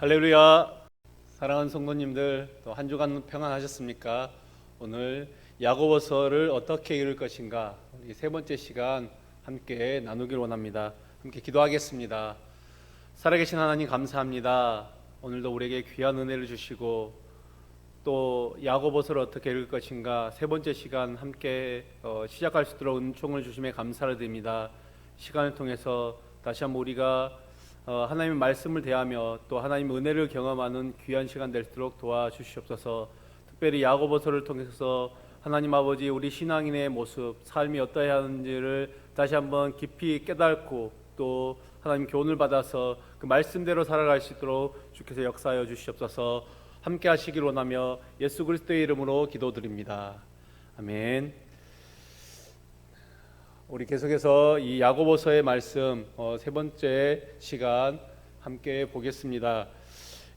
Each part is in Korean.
할렐루야. 사랑하는 성도님들, 또 한 주간 평안하셨습니까? 오늘 야고보서를 어떻게 읽을 것인가, 우리 세 번째 시간 함께 나누길 원합니다. 함께 기도하겠습니다. 살아계신 하나님 감사합니다. 오늘도 우리에게 귀한 은혜를 주시고 또 야고보서를 어떻게 읽을 것인가 세 번째 시간 함께 시작할 수 있도록 은총을 주심에 감사를 드립니다. 시간을 통해서 다시 한번 우리가 하나님의 말씀을 대하며 또 하나님의 은혜를 경험하는 귀한 시간 될 수 있도록 도와주시옵소서. 특별히 야고보서를 통해서 하나님 아버지 우리 신앙인의 모습, 삶이 어떠해야 하는지를 다시 한번 깊이 깨닫고 또 하나님 교훈을 받아서 그 말씀대로 살아갈 수 있도록 주께서 역사하여 주시옵소서. 함께 하시길 원하며 예수 그리스도의 이름으로 기도드립니다. 아멘. 우리 계속해서 이 야고보서의 말씀 세 번째 시간 함께 보겠습니다.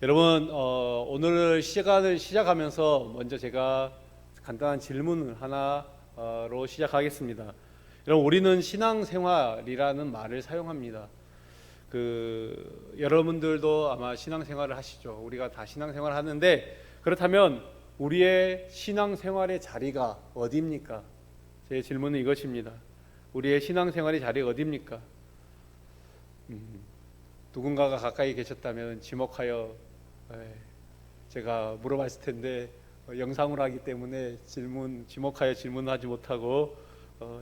여러분 오늘 시간을 시작하면서 먼저 제가 간단한 질문을 하나로 시작하겠습니다. 여러분 우리는 신앙생활이라는 말을 사용합니다. 여러분들도 아마 신앙생활을 하시죠. 우리가 다 신앙생활을 하는데 그렇다면 우리의 신앙생활의 자리가 어디입니까? 제 질문은 이것입니다. 우리의 신앙생활의 자리가 어디입니까? 누군가가 가까이 계셨다면 지목하여 제가 물어봤을 텐데 영상으로 하기 때문에 지목하여 질문하지 못하고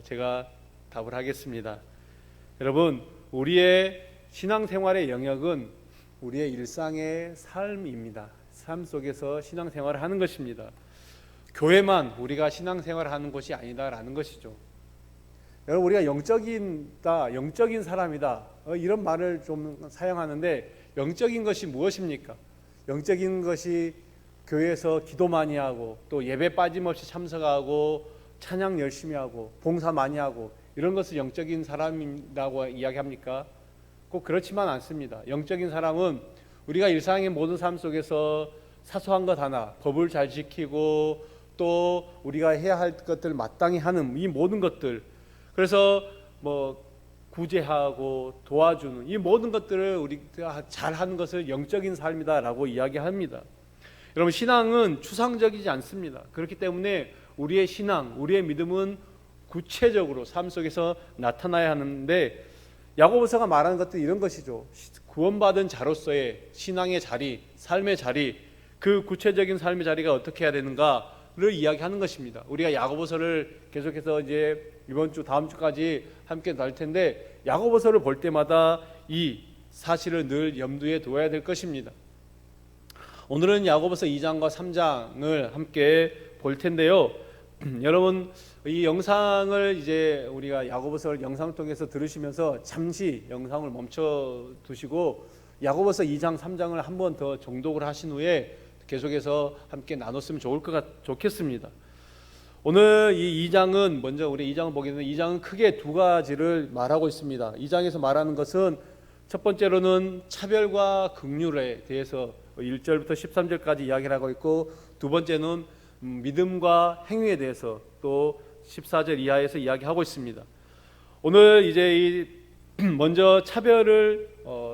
제가 답을 하겠습니다. 여러분 우리의 신앙생활의 영역은 우리의 일상의 삶입니다. 삶 속에서 신앙생활을 하는 것입니다. 교회만 우리가 신앙생활을 하는 것이 아니다라는 것이죠. 여러분 우리가 영적인 사람이다 이런 말을 좀 사용하는데 영적인 것이 무엇입니까? 영적인 것이 교회에서 기도 많이 하고 또 예배 빠짐없이 참석하고 찬양 열심히 하고 봉사 많이 하고 이런 것을 영적인 사람이라고 이야기합니까? 꼭 그렇지만 않습니다. 영적인 사람은 우리가 일상의 모든 삶 속에서 사소한 것 하나 법을 잘 지키고 또 우리가 해야 할 것들을 마땅히 하는 이 모든 것들, 그래서 구제하고 도와주는 이 모든 것들을 우리가 잘하는 것을 영적인 삶이다라고 이야기합니다. 여러분 신앙은 추상적이지 않습니다. 그렇기 때문에 우리의 신앙, 우리의 믿음은 구체적으로 삶 속에서 나타나야 하는데 야고보서가 말하는 것도 이런 것이죠. 구원받은 자로서의 신앙의 자리, 삶의 자리, 그 구체적인 삶의 자리가 어떻게 해야 되는가를 이야기하는 것입니다. 우리가 야고보서를 계속해서 이제 이번 주 다음 주까지 함께 날 텐데 야고보서를 볼 때마다 이 사실을 늘 염두에 두어야 될 것입니다. 오늘은 야고보서 2장과 3장을 함께 볼 텐데요. 여러분 이 영상을 이제 우리가 야고보서를 영상을 통해서 들으시면서 잠시 영상을 멈춰 두시고 야고보서 2장 3장을 한 번 더 정독을 하신 후에 계속해서 함께 나눴으면 좋겠습니다. 오늘 이 2장은 먼저 우리 2장을 보게 되면 2장은 크게 두 가지를 말하고 있습니다. 2장에서 말하는 것은 첫 번째로는 차별과 긍휼에 대해서 1절부터 13절까지 이야기를 하고 있고 두 번째는 믿음과 행위에 대해서 또 14절 이하에서 이야기하고 있습니다. 오늘 이제 먼저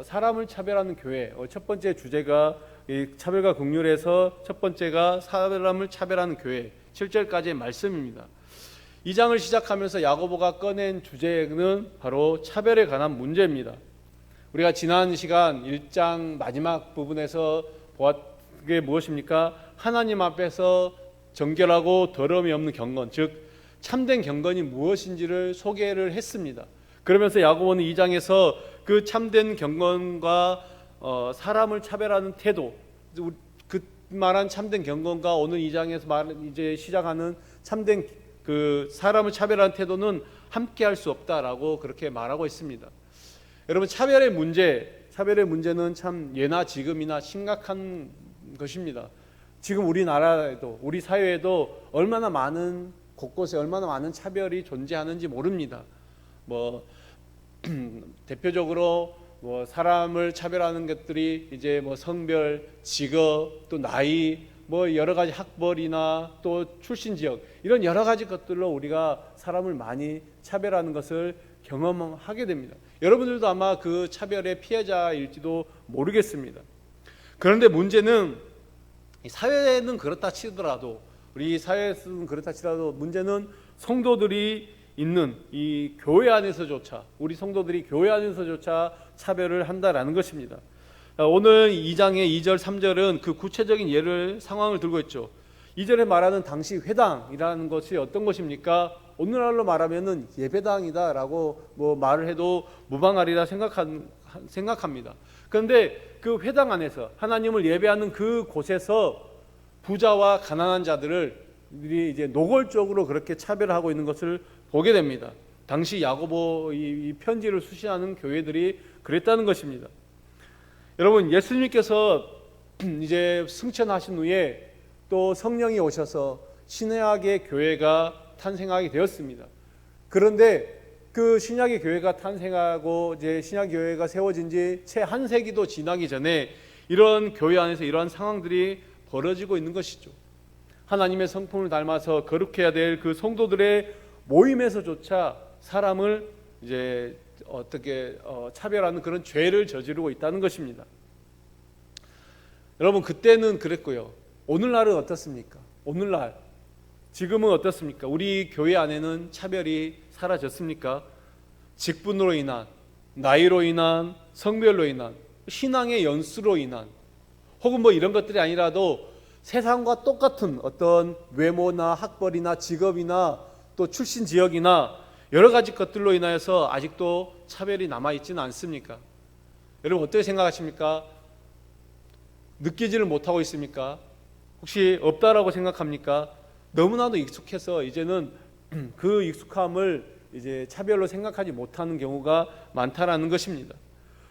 사람을 차별하는 교회 첫 번째 주제가 이 차별과 긍휼에서 첫 번째가 사람을 차별하는 교회 7절까지의 말씀입니다. 2장을 시작하면서 야고보가 꺼낸 주제는 바로 차별에 관한 문제입니다. 우리가 지난 시간 1장 마지막 부분에서 보았던 게 무엇입니까? 하나님 앞에서 정결하고 더러움이 없는 경건, 즉 참된 경건이 무엇인지를 소개를 했습니다. 그러면서 야고보는 2장에서 그 참된 경건과 사람을 차별하는 태도, 그 말한 참된 경건과 오늘 2장에서 이제 시작하는 참된 그 사람을 차별하는 태도는 함께할 수 없다라고 그렇게 말하고 있습니다. 여러분 차별의 문제는 참 예나 지금이나 심각한 것입니다. 지금 우리나라에도 우리 사회에도 얼마나 많은 곳곳에 얼마나 많은 차별이 존재하는지 모릅니다. 대표적으로 사람을 차별하는 것들이 이제 성별, 직업, 또 나이, 여러 가지 학벌이나 또 출신 지역 이런 여러 가지 것들로 우리가 사람을 많이 차별하는 것을 경험하게 됩니다. 여러분들도 아마 그 차별의 피해자일지도 모르겠습니다. 그런데 문제는 사회는 그렇다 치더라도, 우리 사회는 그렇다 치더라도 문제는 성도들이 있는 이 교회 안에서조차, 우리 성도들이 교회 안에서조차 차별을 한다라는 것입니다. 오늘 2장의 2절 3절은 그 구체적인 예를, 상황을 들고 있죠. 2절에 말하는 당시 회당이라는 것이 어떤 것입니까? 오늘날로 말하면은 예배당이다라고 말을 해도 무방하리라 생각합니다. 그런데 그 회당 안에서 하나님을 예배하는 그 곳에서 부자와 가난한 자들을 이제 노골적으로 그렇게 차별하고 있는 것을 보게 됩니다. 당시 야고보 이 편지를 수신하는 교회들이 그랬다는 것입니다. 여러분, 예수님께서 이제 승천하신 후에 또 성령이 오셔서 신약의 교회가 탄생하게 되었습니다. 그런데 그 신약의 교회가 탄생하고 이제 신약 교회가 세워진 지 채 한 세기도 지나기 전에 이런 교회 안에서 이러한 상황들이 벌어지고 있는 것이죠. 하나님의 성품을 닮아서 거룩해야 될 그 성도들의 모임에서조차 사람을 이제 어떻게 차별하는 그런 죄를 저지르고 있다는 것입니다. 여러분, 그때는 그랬고요. 오늘날은 어떻습니까? 오늘날 지금은 어떻습니까? 우리 교회 안에는 차별이 사라졌습니까? 직분으로 인한, 나이로 인한, 성별로 인한, 신앙의 연수로 인한, 혹은 이런 것들이 아니라도 세상과 똑같은 어떤 외모나 학벌이나 직업이나 또 출신 지역이나 여러 가지 것들로 인하여서 아직도 차별이 남아있지는 않습니까? 여러분, 어떻게 생각하십니까? 느끼지를 못하고 있습니까? 혹시 없다라고 생각합니까? 너무나도 익숙해서 이제는 그 익숙함을 이제 차별로 생각하지 못하는 경우가 많다라는 것입니다.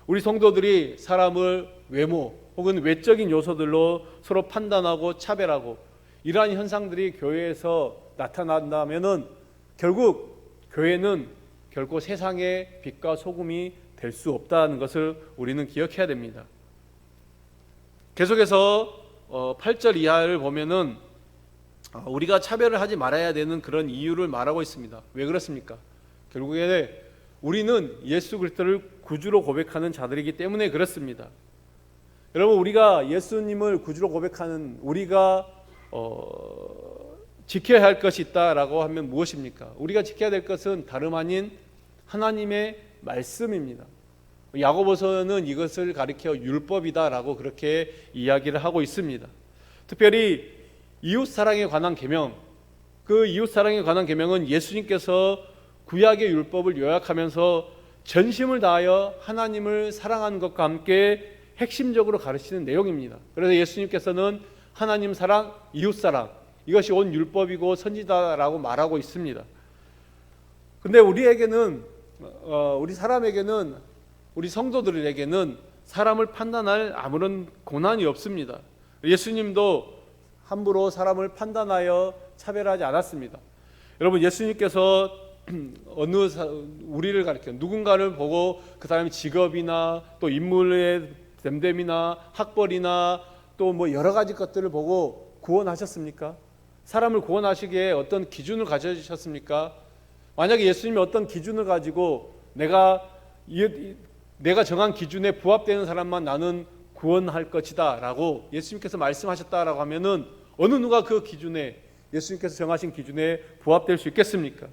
우리 성도들이 사람을 외모 혹은 외적인 요소들로 서로 판단하고 차별하고 이러한 현상들이 교회에서 나타난다면은 결국 교회는 결코 세상의 빛과 소금이 될 수 없다는 것을 우리는 기억해야 됩니다. 계속해서 8절 이하를 보면은 우리가 차별을 하지 말아야 되는 그런 이유를 말하고 있습니다. 왜 그렇습니까? 결국에 우리는 예수 그리스도를 구주로 고백하는 자들이기 때문에 그렇습니다. 여러분, 우리가 예수님을 구주로 고백하는 우리가 지켜야 할 것이 있다라고 하면 무엇입니까? 우리가 지켜야 될 것은 다름 아닌 하나님의 말씀입니다. 야고보서는 이것을 가리켜 율법이다라고 그렇게 이야기를 하고 있습니다. 특별히 이웃사랑에 관한 계명, 그 이웃사랑에 관한 계명은 예수님께서 구약의 율법을 요약하면서 전심을 다하여 하나님을 사랑하는 것과 함께 핵심적으로 가르치는 내용입니다. 그래서 예수님께서는 하나님 사랑, 이웃 사랑, 이것이 온 율법이고 선지자라고 말하고 있습니다. 근데 우리에게는 우리 사람에게는, 우리 성도들에게는 사람을 판단할 아무런 고난이 없습니다. 예수님도 함부로 사람을 판단하여 차별하지 않았습니다. 여러분, 예수님께서 우리를 가리켜 누군가를 보고 그 사람의 직업이나 또 인물의 됨됨이나 학벌이나 또 여러 가지 것들을 보고 구원하셨습니까? 사람을 구원하시기에 어떤 기준을 가져주셨습니까? 만약에 예수님이 어떤 기준을 가지고 내가 정한 기준에 부합되는 사람만 나는 구원할 것이다 라고 예수님께서 말씀하셨다라고 하면은 어느 누가 그 기준에, 예수님께서 정하신 기준에 부합될 수 있겠습니까?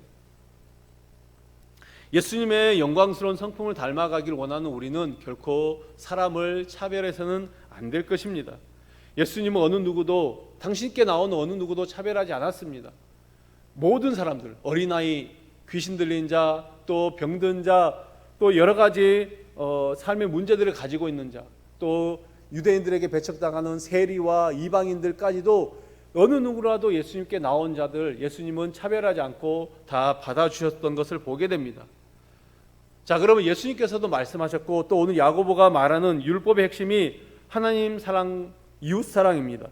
예수님의 영광스러운 성품을 닮아가길 원하는 우리는 결코 사람을 차별해서는 안 될 것입니다. 예수님은 어느 누구도, 당신께 나오는 어느 누구도 차별하지 않았습니다. 모든 사람들, 어린아이, 귀신 들린 자, 또 병든 자, 또 여러 가지 삶의 문제들을 가지고 있는 자, 또 유대인들에게 배척당하는 세리와 이방인들까지도 어느 누구라도 예수님께 나온 자들, 예수님은 차별하지 않고 다 받아주셨던 것을 보게 됩니다. 자, 그러면 예수님께서도 말씀하셨고 또 오늘 야고보가 말하는 율법의 핵심이 하나님 사랑, 이웃 사랑입니다.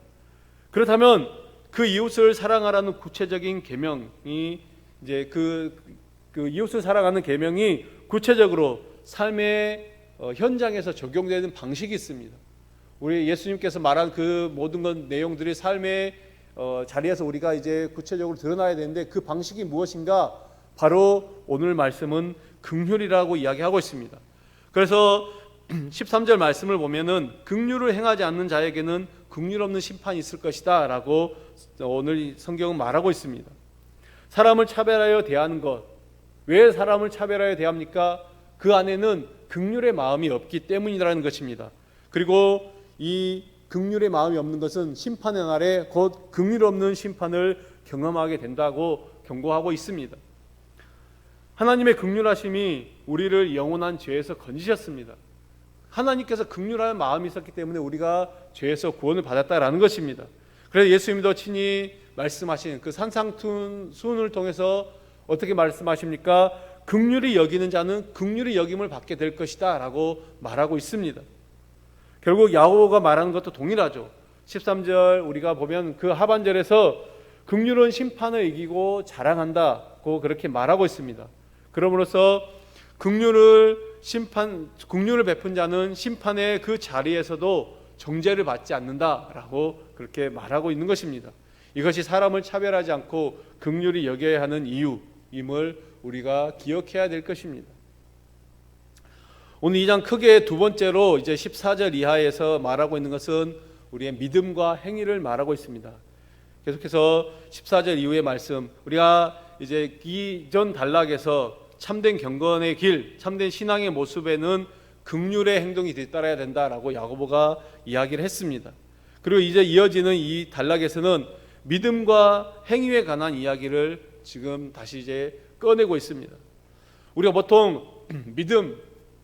그렇다면 그 이웃을 사랑하라는 구체적인 계명이 이제 그 이웃을 사랑하는 계명이 구체적으로 삶의 현장에서 적용되는 방식이 있습니다. 우리 예수님께서 말한 그 모든 것 내용들이 삶의 자리에서 우리가 이제 구체적으로 드러나야 되는데 그 방식이 무엇인가? 바로 오늘 말씀은 긍휼이라고 이야기하고 있습니다. 그래서 13절 말씀을 보면은 긍휼을 행하지 않는 자에게는 긍휼 없는 심판이 있을 것이다 라고 오늘 성경은 말하고 있습니다. 사람을 차별하여 대하는 것, 왜 사람을 차별하여 대합니까? 그 안에는 긍휼의 마음이 없기 때문이라는 것입니다. 그리고 이 긍휼의 마음이 없는 것은 심판의 날에 곧 긍휼 없는 심판을 경험하게 된다고 경고하고 있습니다. 하나님의 긍휼하심이 우리를 영원한 죄에서 건지셨습니다. 하나님께서 긍휼한 마음이 있었기 때문에 우리가 죄에서 구원을 받았다라는 것입니다. 그래서 예수님도 친히 말씀하신 그 산상순을 통해서 어떻게 말씀하십니까? 긍휼히 여기는 자는 긍휼히 여김을 받게 될 것이다 라고 말하고 있습니다. 결국 야고보가 말하는 것도 동일하죠. 13절 우리가 보면 그 하반절에서 긍휼은 심판을 이기고 자랑한다고 그렇게 말하고 있습니다. 그러므로서 긍휼을 베푼 자는 심판의 그 자리에서도 정죄를 받지 않는다라고 그렇게 말하고 있는 것입니다. 이것이 사람을 차별하지 않고 긍휼히 여겨야 하는 이유임을 우리가 기억해야 될 것입니다. 오늘 2장 크게 두 번째로 이제 14절 이하에서 말하고 있는 것은 우리의 믿음과 행위를 말하고 있습니다. 계속해서 14절 이후의 말씀, 우리가 이제 이전 단락에서 참된 경건의 길, 참된 신앙의 모습에는 긍휼의 행동이 뒤따라야 된다라고 야고보가 이야기를 했습니다. 그리고 이제 이어지는 이 단락에서는 믿음과 행위에 관한 이야기를 지금 다시 이제 꺼내고 있습니다. 우리가 보통 믿음,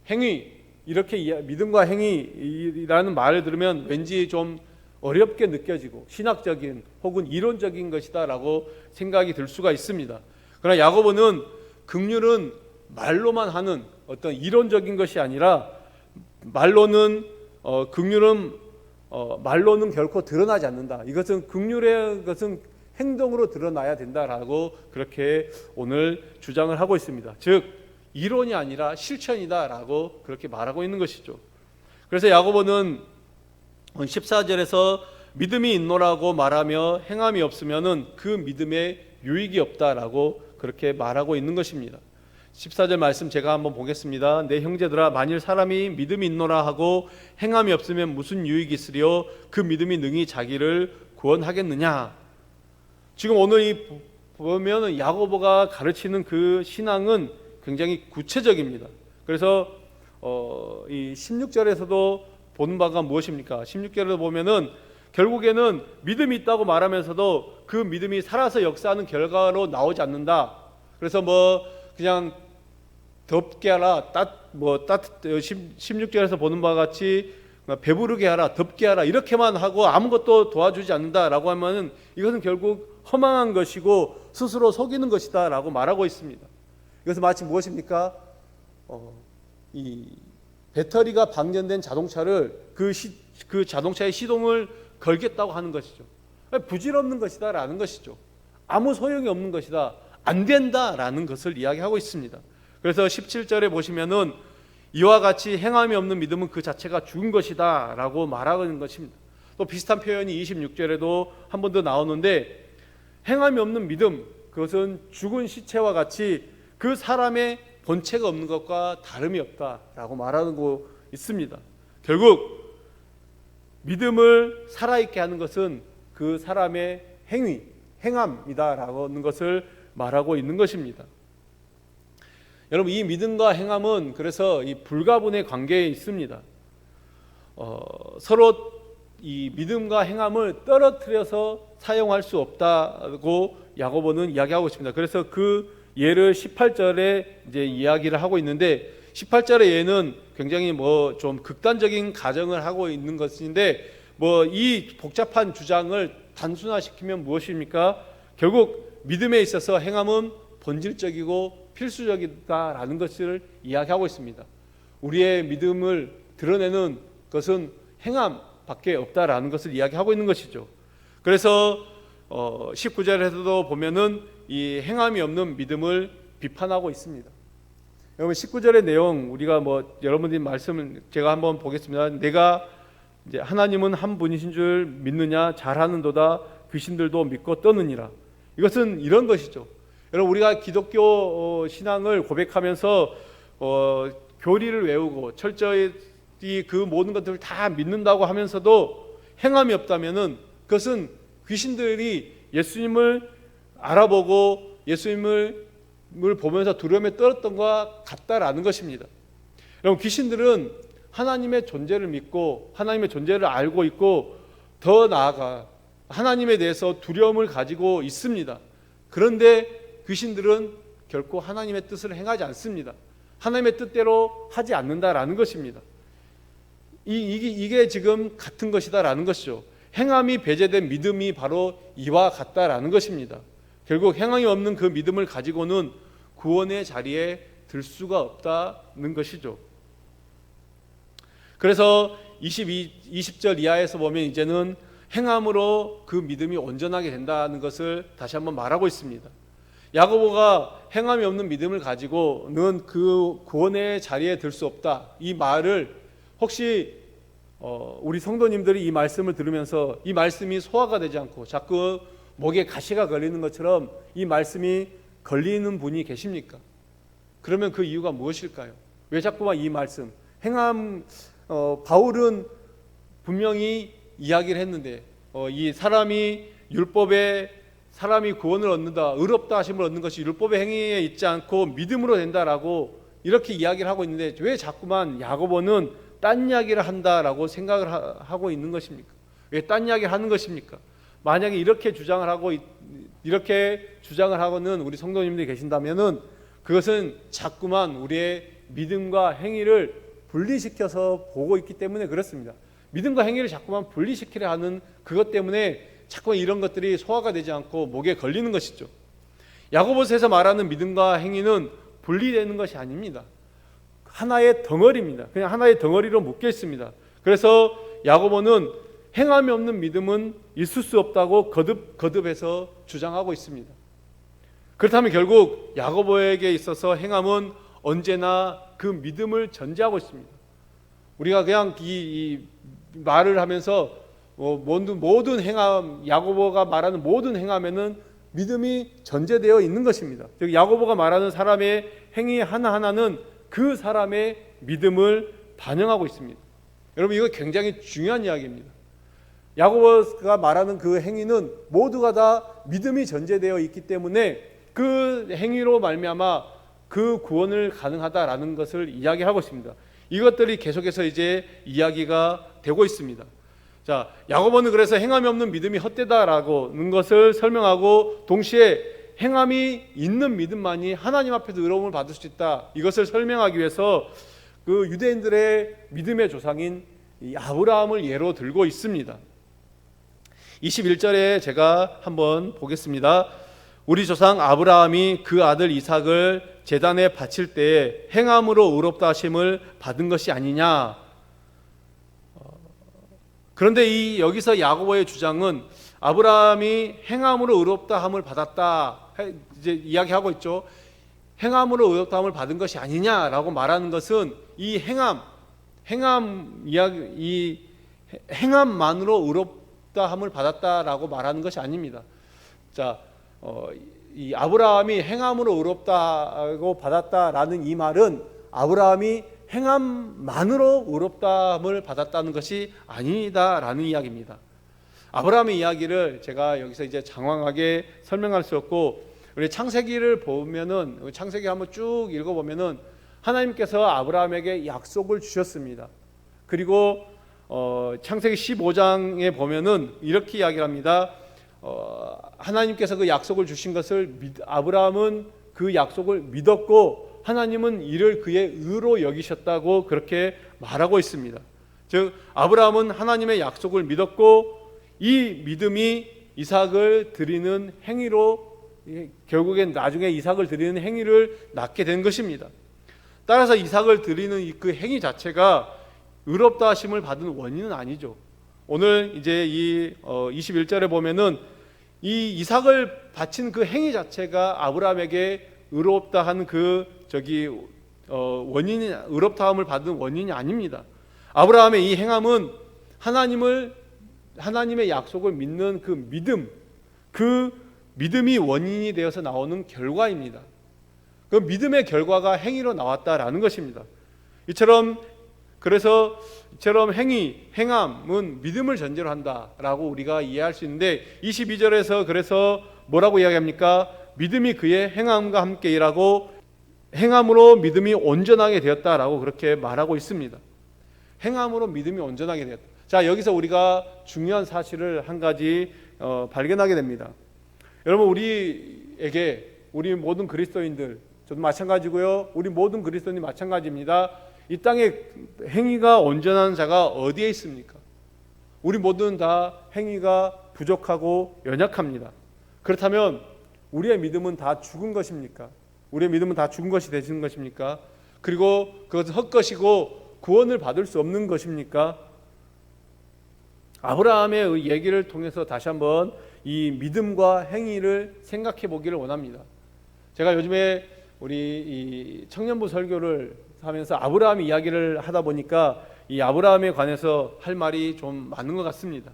행위 이렇게 믿음과 행위라는 말을 들으면 왠지 좀 어렵게 느껴지고 신학적인 혹은 이론적인 것이다라고 생각이 들 수가 있습니다. 그러나 야고보는 긍휼은 말로만 하는 어떤 이론적인 것이 아니라 긍휼은 말로는 결코 드러나지 않는다. 이것은 긍휼의 것은 행동으로 드러나야 된다라고 그렇게 오늘 주장을 하고 있습니다. 즉 이론이 아니라 실천이다라고 그렇게 말하고 있는 것이죠. 그래서 야고보는 14절에서 믿음이 있노라고 말하며 행함이 없으면은 그 믿음에 유익이 없다라고 그렇게 말하고 있는 것입니다. 14절 말씀 제가 한번 보겠습니다. 내 형제들아, 만일 사람이 믿음이 있노라 하고 행함이 없으면 무슨 유익이 있으리요? 그 믿음이 능히 자기를 구원하겠느냐? 지금 오늘 보면 야고보가 가르치는 그 신앙은 굉장히 구체적입니다. 그래서 이 16절에서도 보는 바가 무엇입니까? 16절에도 보면은 결국에는 믿음이 있다고 말하면서도 그 믿음이 살아서 역사하는 결과로 나오지 않는다. 그래서 그냥 덥게 하라, 16절에서 보는 바와 같이 배부르게 하라, 덥게 하라 이렇게만 하고 아무것도 도와주지 않는다라고 하면은 이것은 결국 허망한 것이고 스스로 속이는 것이다라고 말하고 있습니다. 이것은 마치 무엇입니까? 이 배터리가 방전된 자동차를 그 자동차의 시동을 걸겠다고 하는 것이죠. 부질없는 것이다라는 것이죠. 아무 소용이 없는 것이다, 안 된다라는 것을 이야기하고 있습니다. 그래서 17절에 보시면은 이와 같이 행함이 없는 믿음은 그 자체가 죽은 것이다 라고 말하는 것입니다. 또 비슷한 표현이 26절에도 한 번 더 나오는데 행함이 없는 믿음, 그것은 죽은 시체와 같이 그 사람의 본체가 없는 것과 다름이 없다라고 말하고 있습니다. 결국 믿음을 살아있게 하는 것은 그 사람의 행함이다라는 것을 말하고 있는 것입니다. 여러분, 이 믿음과 행함은 그래서 이 불가분의 관계에 있습니다. 서로 이 믿음과 행함을 떨어뜨려서 사용할 수 없다고 야고보는 이야기하고 있습니다. 그래서 그 예를 18절에 이제 이야기를 하고 있는데 18절의 예는 굉장히 좀 극단적인 가정을 하고 있는 것인데 이 복잡한 주장을 단순화시키면 무엇입니까? 결국 믿음에 있어서 행함은 본질적이고 필수적이다라는 것을 이야기하고 있습니다. 우리의 믿음을 드러내는 것은 행함밖에 없다라는 것을 이야기하고 있는 것이죠. 그래서 19절에서도 보면은 이 행함이 없는 믿음을 비판하고 있습니다. 여러분 19절의 내용 우리가 여러분들이 말씀을 제가 한번 보겠습니다. 내가 이제 하나님은 한 분이신 줄 믿느냐? 잘하는도다 귀신들도 믿고 떠느니라. 이것은 이런 것이죠. 여러분 우리가 기독교 신앙을 고백하면서 교리를 외우고 철저히 그 모든 것들을 다 믿는다고 하면서도 행함이 없다면은 그것은 귀신들이 예수님을 알아보고 예수님을 보면서 두려움에 떨었던 것과 같다라는 것입니다. 여러분, 귀신들은 하나님의 존재를 믿고 하나님의 존재를 알고 있고 더 나아가 하나님에 대해서 두려움을 가지고 있습니다. 그런데 귀신들은 결코 하나님의 뜻을 행하지 않습니다. 하나님의 뜻대로 하지 않는다라는 것입니다. 이게 지금 같은 것이다라는 것이죠. 행함이 배제된 믿음이 바로 이와 같다라는 것입니다. 결국 행함이 없는 그 믿음을 가지고는 구원의 자리에 들 수가 없다는 것이죠. 그래서 20절 이하에서 보면 이제는 행함으로 그 믿음이 온전하게 된다는 것을 다시 한번 말하고 있습니다. 야고보가 행함이 없는 믿음을 가지고는 그 구원의 자리에 들 수 없다, 이 말을 혹시 우리 성도님들이 이 말씀을 들으면서 이 말씀이 소화가 되지 않고 자꾸 목에 가시가 걸리는 것처럼 이 말씀이 걸리는 분이 계십니까? 그러면 그 이유가 무엇일까요? 왜 자꾸만 이 말씀, 행함, 바울은 분명히 이야기를 했는데 이 사람이 율법에 사람이 구원을 얻는다, 의롭다 하심을 얻는 것이 율법의 행위에 있지 않고 믿음으로 된다라고 이렇게 이야기를 하고 있는데 왜 자꾸만 야고보는 딴 이야기를 한다라고 생각을 하고 있는 것입니까? 왜 딴 이야기를 하는 것입니까? 만약에 이렇게 주장을 하고는 우리 성도님들이 계신다면은 그것은 자꾸만 우리의 믿음과 행위를 분리시켜서 보고 있기 때문에 그렇습니다. 믿음과 행위를 자꾸만 분리시키려 하는 그것 때문에 자꾸 이런 것들이 소화가 되지 않고 목에 걸리는 것이죠. 야고보서에서 말하는 믿음과 행위는 분리되는 것이 아닙니다. 하나의 덩어리입니다. 그냥 하나의 덩어리로 묶여 있습니다. 그래서 야고보는 행함이 없는 믿음은 있을 수 없다고 거듭해서 주장하고 있습니다. 그렇다면 결국 야고보에게 있어서 행함은 언제나 그 믿음을 전제하고 있습니다. 우리가 그냥 이 말을 하면서 모든 행함, 야고보가 말하는 모든 행함에는 믿음이 전제되어 있는 것입니다. 즉 야고보가 말하는 사람의 행위 하나하나는 그 사람의 믿음을 반영하고 있습니다. 여러분, 이거 굉장히 중요한 이야기입니다. 야고보가 말하는 그 행위는 모두가 다 믿음이 전제되어 있기 때문에 그 행위로 말미암아 그 구원을 가능하다라는 것을 이야기하고 있습니다. 이것들이 계속해서 이제 이야기가 되고 있습니다. 자, 야고보는 그래서 행함이 없는 믿음이 헛되다라는 것을 설명하고 동시에 행함이 있는 믿음만이 하나님 앞에서 의로움을 받을 수 있다, 이것을 설명하기 위해서 그 유대인들의 믿음의 조상인 이 아브라함을 예로 들고 있습니다. 21절에 제가 한번 보겠습니다. 우리 조상 아브라함이 그 아들 이삭을 제단에 바칠 때에 행함으로 의롭다 하심을 받은 것이 아니냐. 그런데 여기서 야고보의 주장은 아브라함이 행함으로 의롭다 함을 받았다, 이제 이야기하고 있죠. 행함으로 의롭다 함을 받은 것이 아니냐라고 말하는 것은 이 행함만으로 의롭다 함을 받았다라고 말하는 것이 아닙니다. 자, 이 아브라함이 행함으로 의롭다고 받았다라는 이 말은 아브라함이 행함만으로 의롭다함을 받았다는 것이 아니다라는 이야기입니다. 아브라함의 이야기를 제가 여기서 이제 장황하게 설명할 수 없고, 우리 창세기를 보면은, 창세기 한번 쭉 읽어보면은 하나님께서 아브라함에게 약속을 주셨습니다. 그리고 창세기 15장에 보면은 이렇게 이야기를 합니다. 하나님께서 그 약속을 주신 것을 아브라함은 그 약속을 믿었고 하나님은 이를 그의 의로 여기셨다고 그렇게 말하고 있습니다. 즉 아브라함은 하나님의 약속을 믿었고 이 믿음이 이삭을 드리는 행위로 결국엔 나중에 이삭을 드리는 행위를 낳게 된 것입니다. 따라서 이삭을 드리는 그 행위 자체가 의롭다 하심을 받은 원인은 아니죠. 오늘 이제 이 21절에 보면은 이 이삭을 바친 그 행위 자체가 아브라함에게 의롭다 한 원인이, 의롭다함을 받은 원인이 아닙니다. 아브라함의 이 행함은 하나님의 약속을 믿는 그 믿음이 원인이 되어서 나오는 결과입니다. 그 믿음의 결과가 행위로 나왔다라는 것입니다. 이처럼 그래서 이처럼 행함은 믿음을 전제로 한다라고 우리가 이해할 수 있는데 22절에서 그래서 뭐라고 이야기합니까? 믿음이 그의 행함과 함께 일하고 행함으로 믿음이 온전하게 되었다라고 그렇게 말하고 있습니다. 행함으로 믿음이 온전하게 되었다. 자, 여기서 우리가 중요한 사실을 한 가지 발견하게 됩니다. 여러분, 우리 모든 그리스도인들, 저도 마찬가지고요. 우리 모든 그리스도인이 마찬가지입니다. 이 땅에 행위가 온전한 자가 어디에 있습니까? 우리 모두는 다 행위가 부족하고 연약합니다. 그렇다면 우리의 믿음은 다 죽은 것입니까? 우리의 믿음은 다 죽은 것이 되시는 것입니까? 그리고 그것은 헛것이고 구원을 받을 수 없는 것입니까? 아브라함의 얘기를 통해서 다시 한번 이 믿음과 행위를 생각해 보기를 원합니다. 제가 요즘에 우리 이 청년부 설교를 하면서 아브라함 이야기를 하다 보니까 이 아브라함에 관해서 할 말이 좀 많은 것 같습니다.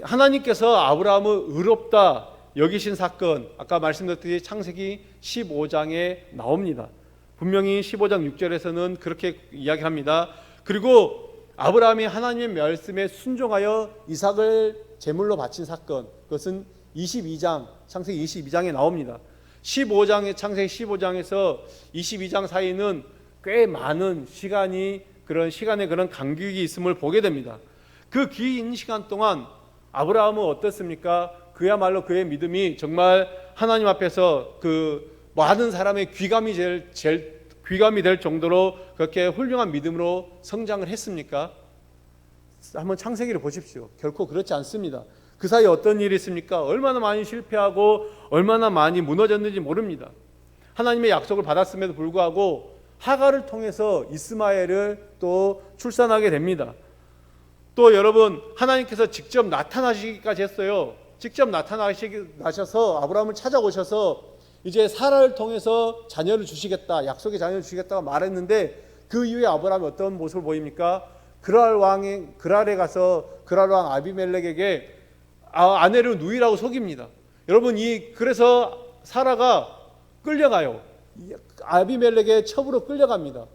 하나님께서 아브라함을 의롭다 여기신 사건, 아까 말씀드렸듯이 창세기 15장에 나옵니다. 분명히 15장 6절에서는 그렇게 이야기합니다. 그리고 아브라함이 하나님의 말씀에 순종하여 이삭을 제물로 바친 사건, 그것은 22장, 창세기 22장에 나옵니다. 15장의 창세기 15장에서 22장 사이는 꽤 많은 그런 시간에 그런 간격이 있음을 보게 됩니다. 그 긴 시간 동안 아브라함은 어떻습니까? 그야말로 그의 믿음이 정말 하나님 앞에서 그 많은 사람의 귀감이 될 정도로 그렇게 훌륭한 믿음으로 성장을 했습니까? 한번 창세기를 보십시오. 결코 그렇지 않습니다. 그 사이에 어떤 일이 있습니까? 얼마나 많이 실패하고 얼마나 많이 무너졌는지 모릅니다. 하나님의 약속을 받았음에도 불구하고 하갈을 통해서 이스마엘을 또 출산하게 됩니다. 또 여러분, 하나님께서 직접 나타나시기까지 했어요. 직접 나타나셔서 아브라함을 찾아오셔서 이제 사라를 통해서 자녀를 주시겠다, 약속의 자녀를 주시겠다고 말했는데 그 이후에 아브라함이 어떤 모습을 보입니까? 그랄에 가서 그랄 왕 아비멜렉에게 아내를 누이라고 속입니다. 여러분, 그래서 사라가 끌려가요. 아비멜렉의 첩으로 끌려갑니다.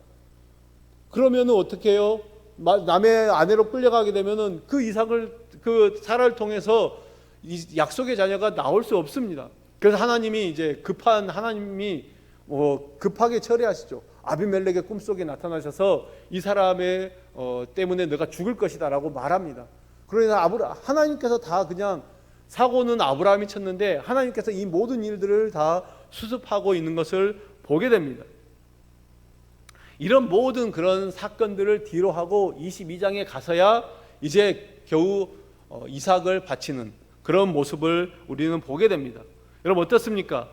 그러면은 어떻게 해요? 남의 아내로 끌려가게 되면은 그 사라를 통해서 이 약속의 자녀가 나올 수 없습니다. 그래서 하나님이 급하게 처리하시죠. 아비멜렉의 꿈속에 나타나셔서 이 사람의 때문에 너가 죽을 것이다라고 말합니다. 그러나 하나님께서 다 그냥 사고는 아브라함이 쳤는데 하나님께서 이 모든 일들을 다 수습하고 있는 것을 보게 됩니다. 이런 모든 그런 사건들을 뒤로 하고 22장에 가서야 이제 겨우 이삭을 바치는 그런 모습을 우리는 보게 됩니다. 여러분, 어떻습니까?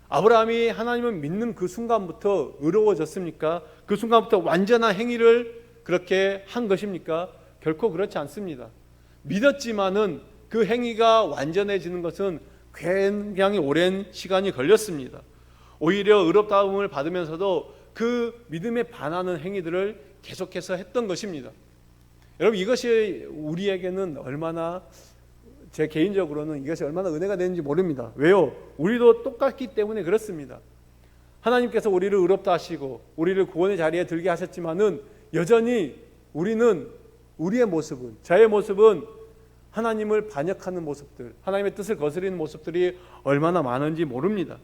아브라함이 하나님을 믿는 그 순간부터 의로워졌습니까? 그 순간부터 완전한 행위를 그렇게 한 것입니까? 결코 그렇지 않습니다. 믿었지만은 그 행위가 완전해지는 것은 굉장히 오랜 시간이 걸렸습니다. 오히려 의롭다움을 받으면서도 그 믿음에 반하는 행위들을 계속해서 했던 것입니다. 여러분, 이것이 우리에게는 제 개인적으로는 이것이 얼마나 은혜가 되는지 모릅니다. 왜요? 우리도 똑같기 때문에 그렇습니다. 하나님께서 우리를 의롭다 하시고 우리를 구원의 자리에 들게 하셨지만은 여전히 저의 모습은 하나님을 반역하는 모습들, 하나님의 뜻을 거스리는 모습들이 얼마나 많은지 모릅니다.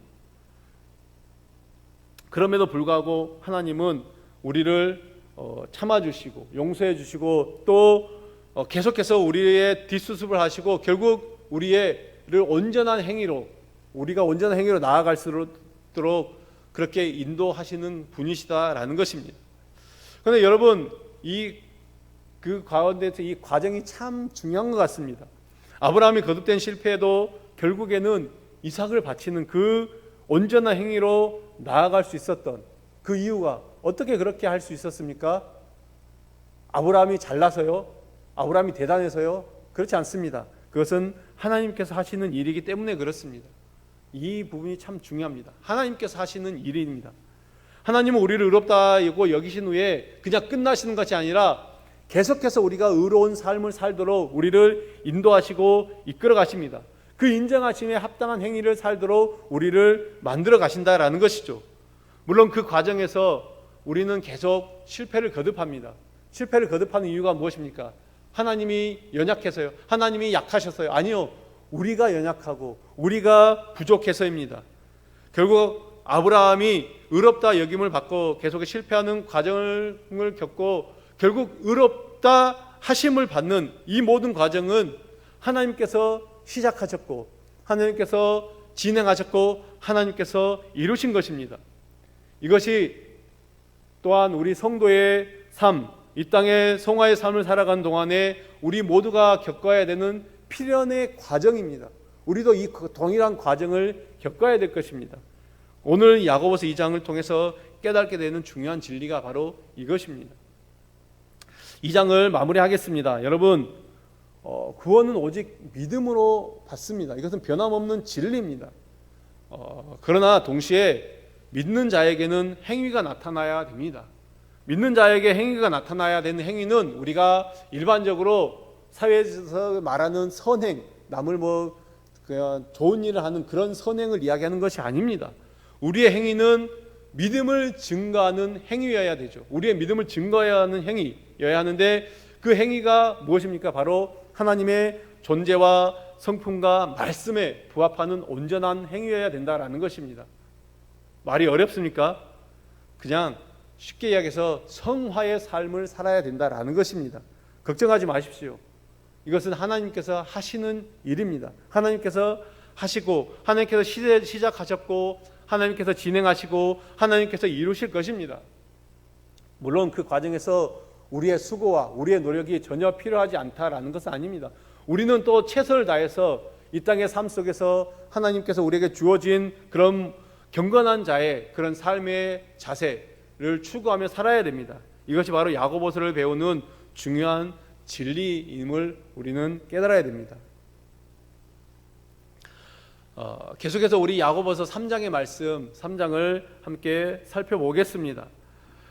그럼에도 불구하고 하나님은 우리를 참아주시고 용서해 주시고 또 계속해서 우리의 뒷수습을 하시고 결국 우리를 온전한 행위로 나아갈 수 있도록 그렇게 인도하시는 분이시다라는 것입니다. 그런데 여러분, 그 가운데서 이 과정이 참 중요한 것 같습니다. 아브라함이 거듭된 실패에도 결국에는 이삭을 바치는 그 온전한 행위로 나아갈 수 있었던 그 이유가 어떻게 그렇게 할 수 있었습니까? 아브라함이 잘나서요? 아브라함이 대단해서요? 그렇지 않습니다. 그것은 하나님께서 하시는 일이기 때문에 그렇습니다. 이 부분이 참 중요합니다. 하나님께서 하시는 일입니다. 하나님은 우리를 의롭다고 여기신 후에 그냥 끝나시는 것이 아니라 계속해서 우리가 의로운 삶을 살도록 우리를 인도하시고 이끌어 가십니다. 그 인정하심에 합당한 행위를 살도록 우리를 만들어 가신다라는 것이죠. 물론 그 과정에서 우리는 계속 실패를 거듭합니다. 실패를 거듭하는 이유가 무엇입니까? 하나님이 연약해서요? 하나님이 약하셔서요? 아니요. 우리가 연약하고 우리가 부족해서입니다. 결국 아브라함이 의롭다 여김을 받고 계속 실패하는 과정을 겪고 결국 의롭다 하심을 받는 이 모든 과정은 하나님께서 시작하셨고 하나님께서 진행하셨고 하나님께서 이루신 것입니다. 이것이 또한 우리 성도의 삶, 이 땅의 성화의 삶을 살아가는 동안에 우리 모두가 겪어야 되는 필연의 과정입니다. 우리도 이 동일한 과정을 겪어야 될 것입니다. 오늘 야고보서 2장을 통해서 깨닫게 되는 중요한 진리가 바로 이것입니다. 2장을 마무리하겠습니다. 여러분, 구원은 오직 믿음으로 받습니다. 이것은 변함없는 진리입니다. 그러나 동시에 믿는 자에게는 행위가 나타나야 됩니다. 믿는 자에게 행위가 나타나야 되는 행위는 우리가 일반적으로 사회에서 말하는 선행, 남을 그냥 좋은 일을 하는 그런 선행을 이야기하는 것이 아닙니다. 우리의 행위는 믿음을 증거하는 행위여야 되죠. 우리의 믿음을 증거해야 하는 행위여야 하는데 그 행위가 무엇입니까? 바로 하나님의 존재와 성품과 말씀에 부합하는 온전한 행위여야 된다라는 것입니다. 말이 어렵습니까? 그냥 쉽게 이야기해서 성화의 삶을 살아야 된다라는 것입니다. 걱정하지 마십시오. 이것은 하나님께서 하시는 일입니다. 하나님께서 하시고 하나님께서 시작하셨고 하나님께서 진행하시고 하나님께서 이루실 것입니다. 물론 그 과정에서 우리의 수고와 우리의 노력이 전혀 필요하지 않다라는 것은 아닙니다. 우리는 또 최선을 다해서 이 땅의 삶 속에서 하나님께서 우리에게 주어진 그런 경건한 자의 그런 삶의 자세를 추구하며 살아야 됩니다. 이것이 바로 야고보서를 배우는 중요한 진리임을 우리는 깨달아야 됩니다. 계속해서 우리 야고보서 3장의 말씀 3장을 함께 살펴보겠습니다.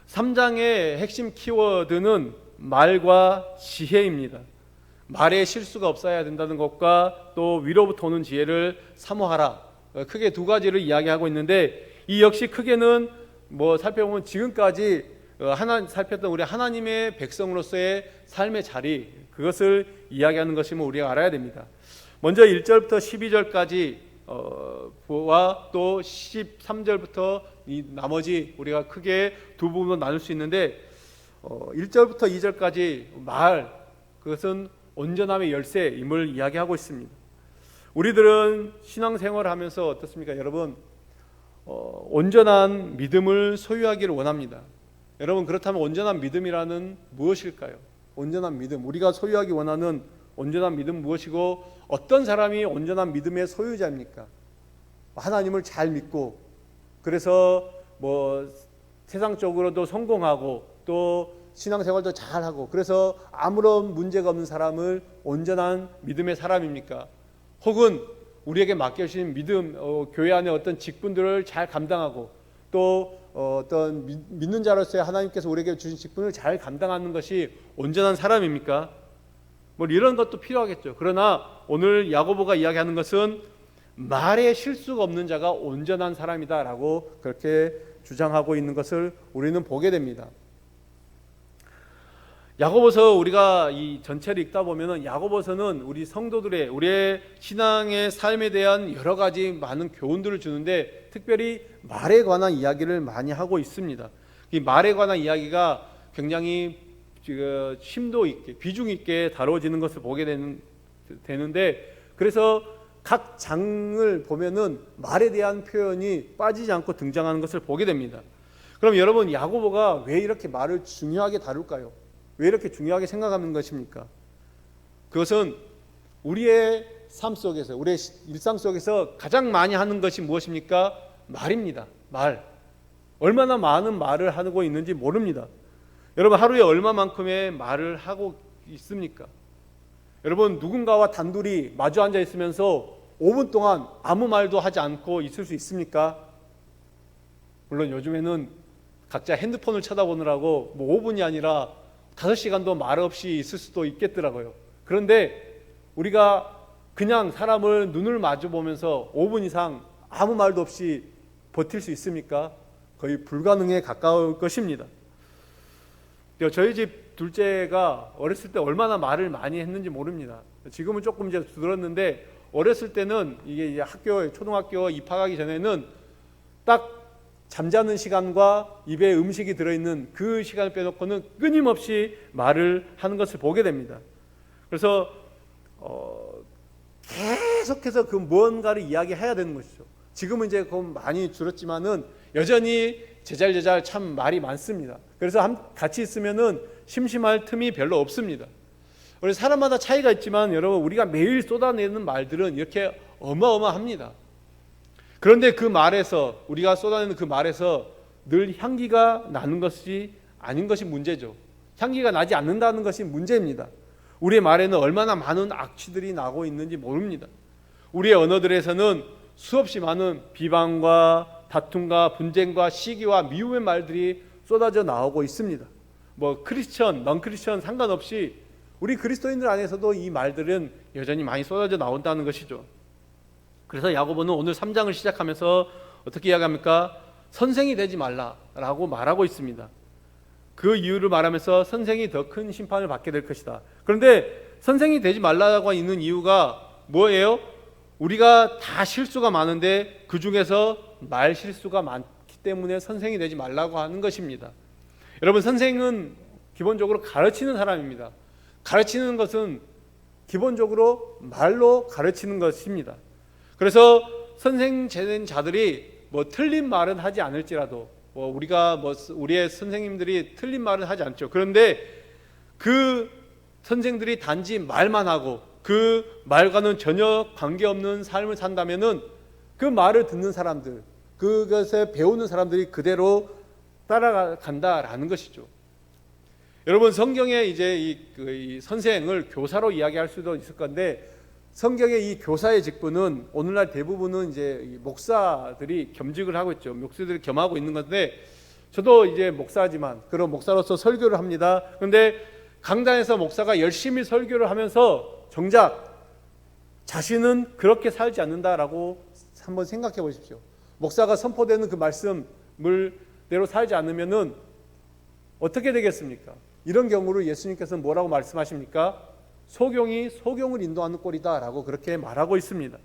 3장의 핵심 키워드는 말과 지혜입니다. 말에 실수가 없어야 된다는 것과 또 위로부터 오는 지혜를 사모하라. 크게 두 가지를 이야기하고 있는데 이 역시 크게는 살펴보면 지금까지 살폈던 우리 하나님의 백성으로서의 삶의 자리, 그것을 이야기하는 것임을 우리가 알아야 됩니다. 먼저 1절부터 12절까지 와 또 13절부터 이 나머지 우리가 크게 두 부분으로 나눌 수 있는데 1절부터 2절까지 말, 그것은 온전함의 열쇠임을 이야기하고 있습니다. 우리들은 신앙생활을 하면서 어떻습니까? 여러분, 온전한 믿음을 소유하기를 원합니다. 여러분, 그렇다면 온전한 믿음이라는 무엇일까요? 온전한 믿음, 우리가 소유하기 원하는 온전한 믿음 무엇이고 어떤 사람이 온전한 믿음의 소유자입니까? 하나님을 잘 믿고 그래서 세상적으로도 성공하고 또 신앙생활도 잘하고 그래서 아무런 문제가 없는 사람을 온전한 믿음의 사람입니까? 혹은 우리에게 맡겨주신 믿음, 교회 안에 어떤 직분들을 잘 감당하고 또 어떤 믿는 자로서의 하나님께서 우리에게 주신 직분을 잘 감당하는 것이 온전한 사람입니까? 이런 것도 필요하겠죠. 그러나 오늘 야고보가 이야기하는 것은 말에 실수가 없는 자가 온전한 사람이다라고 그렇게 주장하고 있는 것을 우리는 보게 됩니다. 야고보서 우리가 이 전체를 읽다 보면은 야고보서는 우리 성도들의 우리의 신앙의 삶에 대한 여러 가지 많은 교훈들을 주는데 특별히 말에 관한 이야기를 많이 하고 있습니다. 이 말에 관한 이야기가 굉장히 심도 있게 비중 있게 다뤄지는 것을 보게 되는데 그래서 각 장을 보면은 말에 대한 표현이 빠지지 않고 등장하는 것을 보게 됩니다. 그럼 여러분, 야고보가 왜 이렇게 말을 중요하게 다룰까요? 왜 이렇게 중요하게 생각하는 것입니까? 그것은 우리의 삶 속에서 우리의 일상 속에서 가장 많이 하는 것이 무엇입니까? 말입니다. 말. 얼마나 많은 말을 하고 있는지 모릅니다. 여러분, 하루에 얼마만큼의 말을 하고 있습니까? 여러분, 누군가와 단둘이 마주 앉아 있으면서 5분 동안 아무 말도 하지 않고 있을 수 있습니까? 물론 요즘에는 각자 핸드폰을 쳐다보느라고 5분이 아니라 5시간도 말 없이 있을 수도 있겠더라고요. 그런데 우리가 그냥 사람을 눈을 마주 보면서 5분 이상 아무 말도 없이 버틸 수 있습니까? 거의 불가능에 가까울 것입니다. 저희 집 둘째가 어렸을 때 얼마나 말을 많이 했는지 모릅니다. 지금은 조금 이제 들었는데 어렸을 때는 이게 이제 초등학교 입학하기 전에는 딱 잠자는 시간과 입에 음식이 들어있는 그 시간을 빼놓고는 끊임없이 말을 하는 것을 보게 됩니다. 그래서 계속해서 그 무언가를 이야기해야 되는 것이죠. 지금은 이제 많이 줄었지만은 여전히 제잘제잘 참 말이 많습니다. 그래서 같이 있으면은 심심할 틈이 별로 없습니다. 우리 사람마다 차이가 있지만 여러분, 우리가 매일 쏟아내는 말들은 이렇게 어마어마합니다. 그런데 그 말에서, 우리가 쏟아내는 그 말에서 늘 향기가 나는 것이 아닌 것이 문제죠. 향기가 나지 않는다는 것이 문제입니다. 우리의 말에는 얼마나 많은 악취들이 나고 있는지 모릅니다. 우리의 언어들에서는 수없이 많은 비방과 다툼과 분쟁과 시기와 미움의 말들이 쏟아져 나오고 있습니다. 크리스천, 넌 크리스천 상관없이 우리 그리스도인들 안에서도 이 말들은 여전히 많이 쏟아져 나온다는 것이죠. 그래서 야고보는 오늘 3장을 시작하면서 어떻게 이야기합니까? 선생이 되지 말라라고 말하고 있습니다. 그 이유를 말하면서 선생이 더 큰 심판을 받게 될 것이다. 그런데 선생이 되지 말라고 있는 이유가 뭐예요? 우리가 다 실수가 많은데 그 중에서 말 실수가 많기 때문에 선생이 되지 말라고 하는 것입니다. 여러분, 선생은 기본적으로 가르치는 사람입니다. 가르치는 것은 기본적으로 말로 가르치는 것입니다. 그래서 선생 된 자들이 틀린 말은 하지 않을지라도 우리의 선생님들이 틀린 말은 하지 않죠. 그런데 그 선생들이 단지 말만 하고 그 말과는 전혀 관계없는 삶을 산다면은 그 말을 듣는 사람들, 그것에 배우는 사람들이 그대로 따라간다라는 것이죠. 여러분, 성경에 이제 이 선생을 교사로 이야기할 수도 있을 건데, 성경의 이 교사의 직분은 오늘날 대부분은 이제 목사들이 겸직을 하고 있죠. 목사들이 겸하고 있는 건데, 저도 이제 목사지만 그런 목사로서 설교를 합니다. 그런데 강단에서 목사가 열심히 설교를 하면서 정작 자신은 그렇게 살지 않는다라고 한번 생각해 보십시오. 목사가 선포되는 그 말씀을 대로 살지 않으면은 어떻게 되겠습니까? 이런 경우를 예수님께서는 뭐라고 말씀하십니까? 소경이 소경을 인도하는 꼴이다라고 그렇게 말하고 있습니다.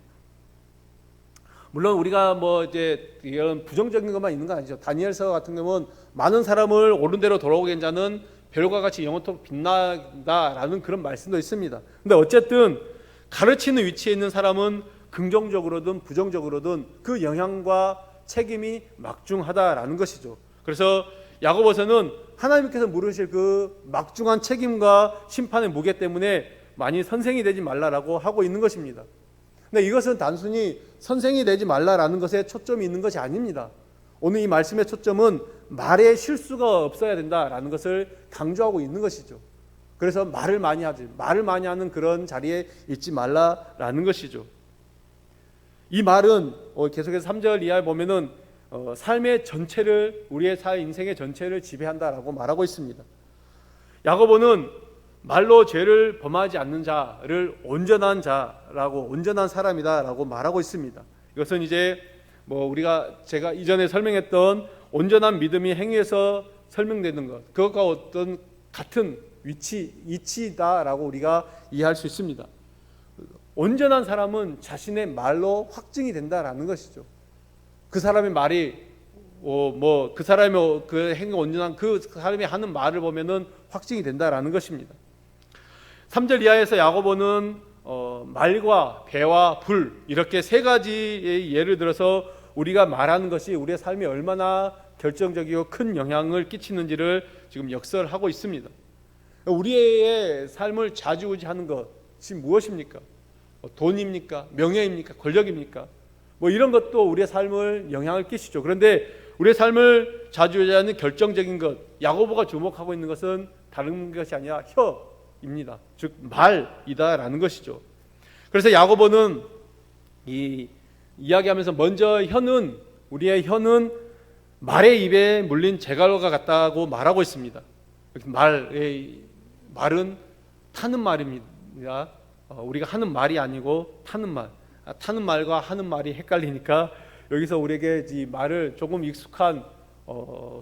물론 우리가 이제 이런 부정적인 것만 있는 건 아니죠. 다니엘서 같은 경우는 많은 사람을 옳은 대로 돌아오게 한 자는 별과 같이 영원토록 빛나다라는 그런 말씀도 있습니다. 근데 어쨌든 가르치는 위치에 있는 사람은 긍정적으로든 부정적으로든 그 영향과 책임이 막중하다라는 것이죠. 그래서 야고보서는 하나님께서 물으실 그 막중한 책임과 심판의 무게 때문에 많이 선생이 되지 말라라고 하고 있는 것입니다. 근데 이것은 단순히 선생이 되지 말라라는 것에 초점이 있는 것이 아닙니다. 오늘 이 말씀의 초점은 말에 실수가 없어야 된다라는 것을 강조하고 있는 것이죠. 그래서 말을 많이 하는 그런 자리에 있지 말라라는 것이죠. 이 말은 계속해서 3절 이하에 보면은 삶의 전체를, 우리의 인생의 전체를 지배한다라고 말하고 있습니다. 야고보는 말로 죄를 범하지 않는 자를 온전한 자라고, 온전한 사람이다라고 말하고 있습니다. 이것은 이제 제가 이전에 설명했던 온전한 믿음이 행위에서 설명되는 것, 그것과 어떤 같은 이치다라고 우리가 이해할 수 있습니다. 온전한 사람은 자신의 말로 확증이 된다라는 것이죠. 그 사람의 말이 그 사람의 그 행위 온전한 그 사람이 하는 말을 보면은 확증이 된다라는 것입니다. 3절 이하에서 야고보는 말과 배와 불, 이렇게 세 가지의 예를 들어서 우리가 말하는 것이 우리의 삶에 얼마나 결정적이고 큰 영향을 끼치는지를 지금 역설하고 있습니다. 우리의 삶을 좌지우지하는 것이 무엇입니까? 돈입니까? 명예입니까? 권력입니까? 이런 것도 우리의 삶을 영향을 끼치죠. 그런데 우리의 삶을 좌지우지하는 결정적인 것, 야고보가 주목하고 있는 것은 다른 것이 아니라 혀입니다. 즉 말이다라는 것이죠. 그래서 야고보는 이야기하면서 먼저 우리의 혀는 말의 입에 물린 재갈과 같다고 말하고 있습니다. 말은 타는 말입니다. 우리가 하는 말이 아니고 타는 말. 타는 말과 하는 말이 헷갈리니까 여기서 우리에게 이 말을 조금 익숙한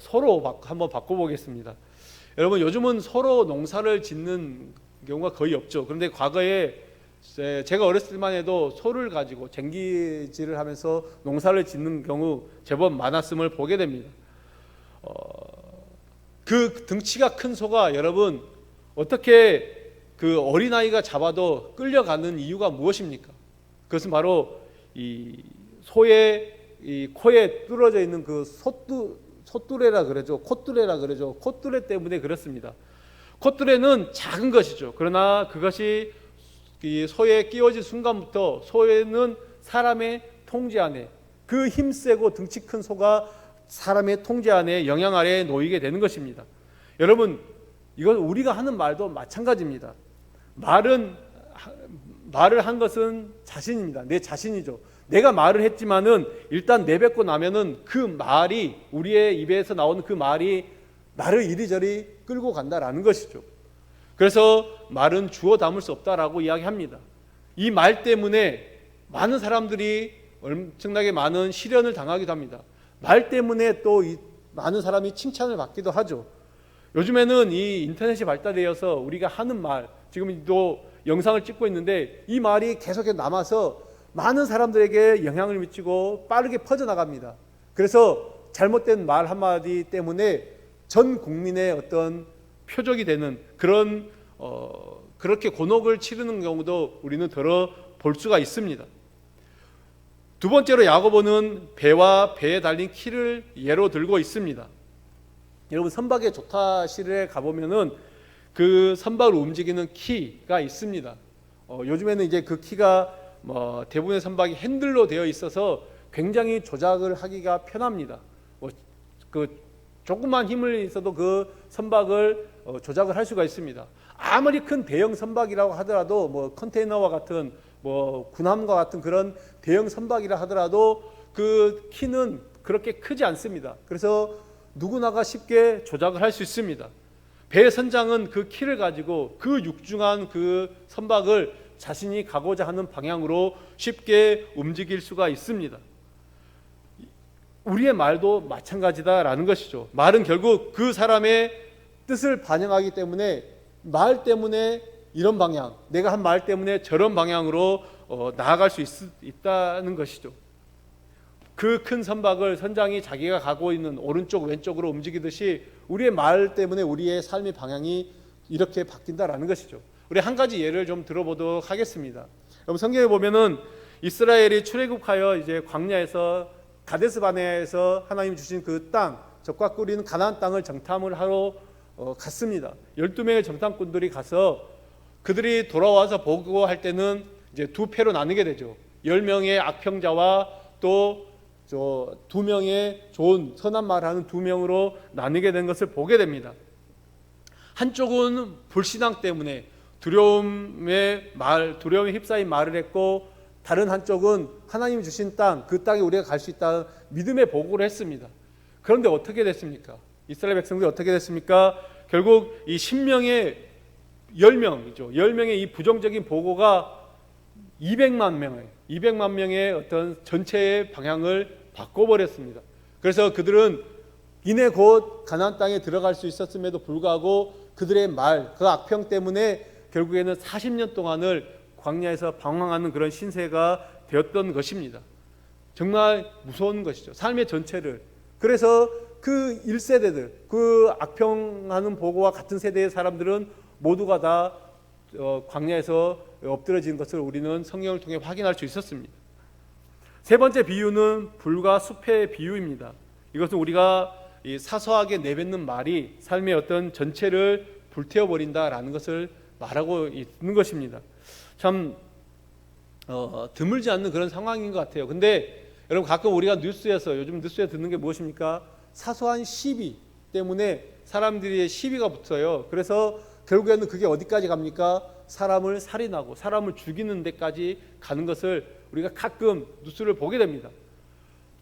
서로 한번 바꿔보겠습니다. 여러분 요즘은 서로 농사를 짓는 경우가 거의 없죠. 그런데 과거에 제가 어렸을 때만 해도 소를 가지고 쟁기질을 하면서 농사를 짓는 경우 제법 많았음을 보게 됩니다. 그 등치가 큰 소가 여러분 어떻게 그 어린아이가 잡아도 끌려가는 이유가 무엇입니까? 그것은 바로 이 소의 이 코에 뚫어져 있는 그 소뚜레라 그러죠. 콧뚜레라 그러죠. 콧뚜레 때문에 그렇습니다. 콧뚜레는 작은 것이죠. 그러나 그것이 이 소에 끼워진 순간부터 소에는 사람의 통제 안에, 그 힘세고 등치 큰 소가 사람의 통제 안에, 영향 아래에 놓이게 되는 것입니다. 여러분, 이건 우리가 하는 말도 마찬가지입니다. 말을 한 것은 자신입니다. 내 자신이죠. 내가 말을 했지만은 일단 내뱉고 나면은 그 말이, 우리의 입에서 나오는 그 말이 나를 이리저리 끌고 간다라는 것이죠. 그래서 말은 주워 담을 수 없다라고 이야기합니다. 이 말 때문에 많은 사람들이 엄청나게 많은 시련을 당하기도 합니다. 말 때문에 또 많은 사람이 칭찬을 받기도 하죠. 요즘에는 이 인터넷이 발달되어서 우리가 하는 말, 지금 또 영상을 찍고 있는데 이 말이 계속해서 남아서 많은 사람들에게 영향을 미치고 빠르게 퍼져나갑니다. 그래서 잘못된 말 한마디 때문에 전 국민의 어떤 표적이 되는 그런 그렇게 곤혹을 치르는 경우도 우리는 들어볼 수가 있습니다. 두 번째로 야고보는 배와 배에 달린 키를 예로 들고 있습니다. 여러분 선박의 조타실에 가보면은 그 선박을 움직이는 키가 있습니다. 요즘에는 이제 그 키가 대부분의 선박이 핸들로 되어 있어서 굉장히 조작을 하기가 편합니다. 그 조그만 힘을 있어도 그 선박을 조작을 할 수가 있습니다. 아무리 큰 대형 선박이라고 하더라도 컨테이너와 같은 군함과 같은 그런 대형 선박이라 하더라도 그 키는 그렇게 크지 않습니다. 그래서 누구나가 쉽게 조작을 할 수 있습니다. 배 선장은 그 키를 가지고 그 육중한 그 선박을 자신이 가고자 하는 방향으로 쉽게 움직일 수가 있습니다. 우리의 말도 마찬가지다라는 것이죠. 말은 결국 그 사람의 뜻을 반영하기 때문에 말 때문에 이런 방향, 내가 한 말 때문에 저런 방향으로 나아갈 수 있다는 것이죠. 그 큰 선박을 선장이 자기가 가고 있는 오른쪽 왼쪽으로 움직이듯이 우리의 말 때문에 우리의 삶의 방향이 이렇게 바뀐다라는 것이죠. 우리 한 가지 예를 좀 들어보도록 하겠습니다. 여러분 성경에 보면은 이스라엘이 출애굽하여 이제 광야에서 가데스 바네아에서 하나님이 주신 그 땅, 젖과 꿀이 있는 가나안 땅을 정탐을 하러 갔습니다. 12명의 정탐꾼들이 가서 그들이 돌아와서 보고할 때는 이제 두 패로 나누게 되죠. 10명의 악평자와 또 2명의 좋은 선한 말을 하는 2명으로 나누게 된 것을 보게 됩니다. 한쪽은 불신앙 때문에 두려움에 휩싸인 말을 했고, 다른 한쪽은 하나님이 주신 땅, 그 땅에 우리가 갈 수 있다는 믿음의 보고를 했습니다. 그런데 어떻게 됐습니까? 이스라엘 백성들이 어떻게 됐습니까? 결국 이 10명의 10명이죠. 10명의 이 부정적인 보고가 200만 명의 어떤 전체의 방향을 바꿔버렸습니다. 그래서 그들은 이내 곧 가나안 땅에 들어갈 수 있었음에도 불구하고 그들의 말, 그 악평 때문에 결국에는 40년 동안을 광야에서 방황하는 그런 신세가 되었던 것입니다. 정말 무서운 것이죠. 삶의 전체를. 그래서 그 1세대들, 그 악평하는 보고와 같은 세대의 사람들은 모두가 다 광야에서 엎드러진 것을 우리는 성경을 통해 확인할 수 있었습니다. 세 번째 비유는 불과 숲의 비유입니다. 이것은 우리가 사소하게 내뱉는 말이 삶의 어떤 전체를 불태워버린다라는 것을 말하고 있는 것입니다. 참 드물지 않는 그런 상황인 것 같아요. 근데 여러분 가끔 우리가 요즘 뉴스에 듣는 게 무엇입니까? 사소한 시비 때문에 사람들이 시비가 붙어요. 그래서 결국에는 그게 어디까지 갑니까? 사람을 살인하고 사람을 죽이는 데까지 가는 것을 우리가 가끔 뉴스를 보게 됩니다.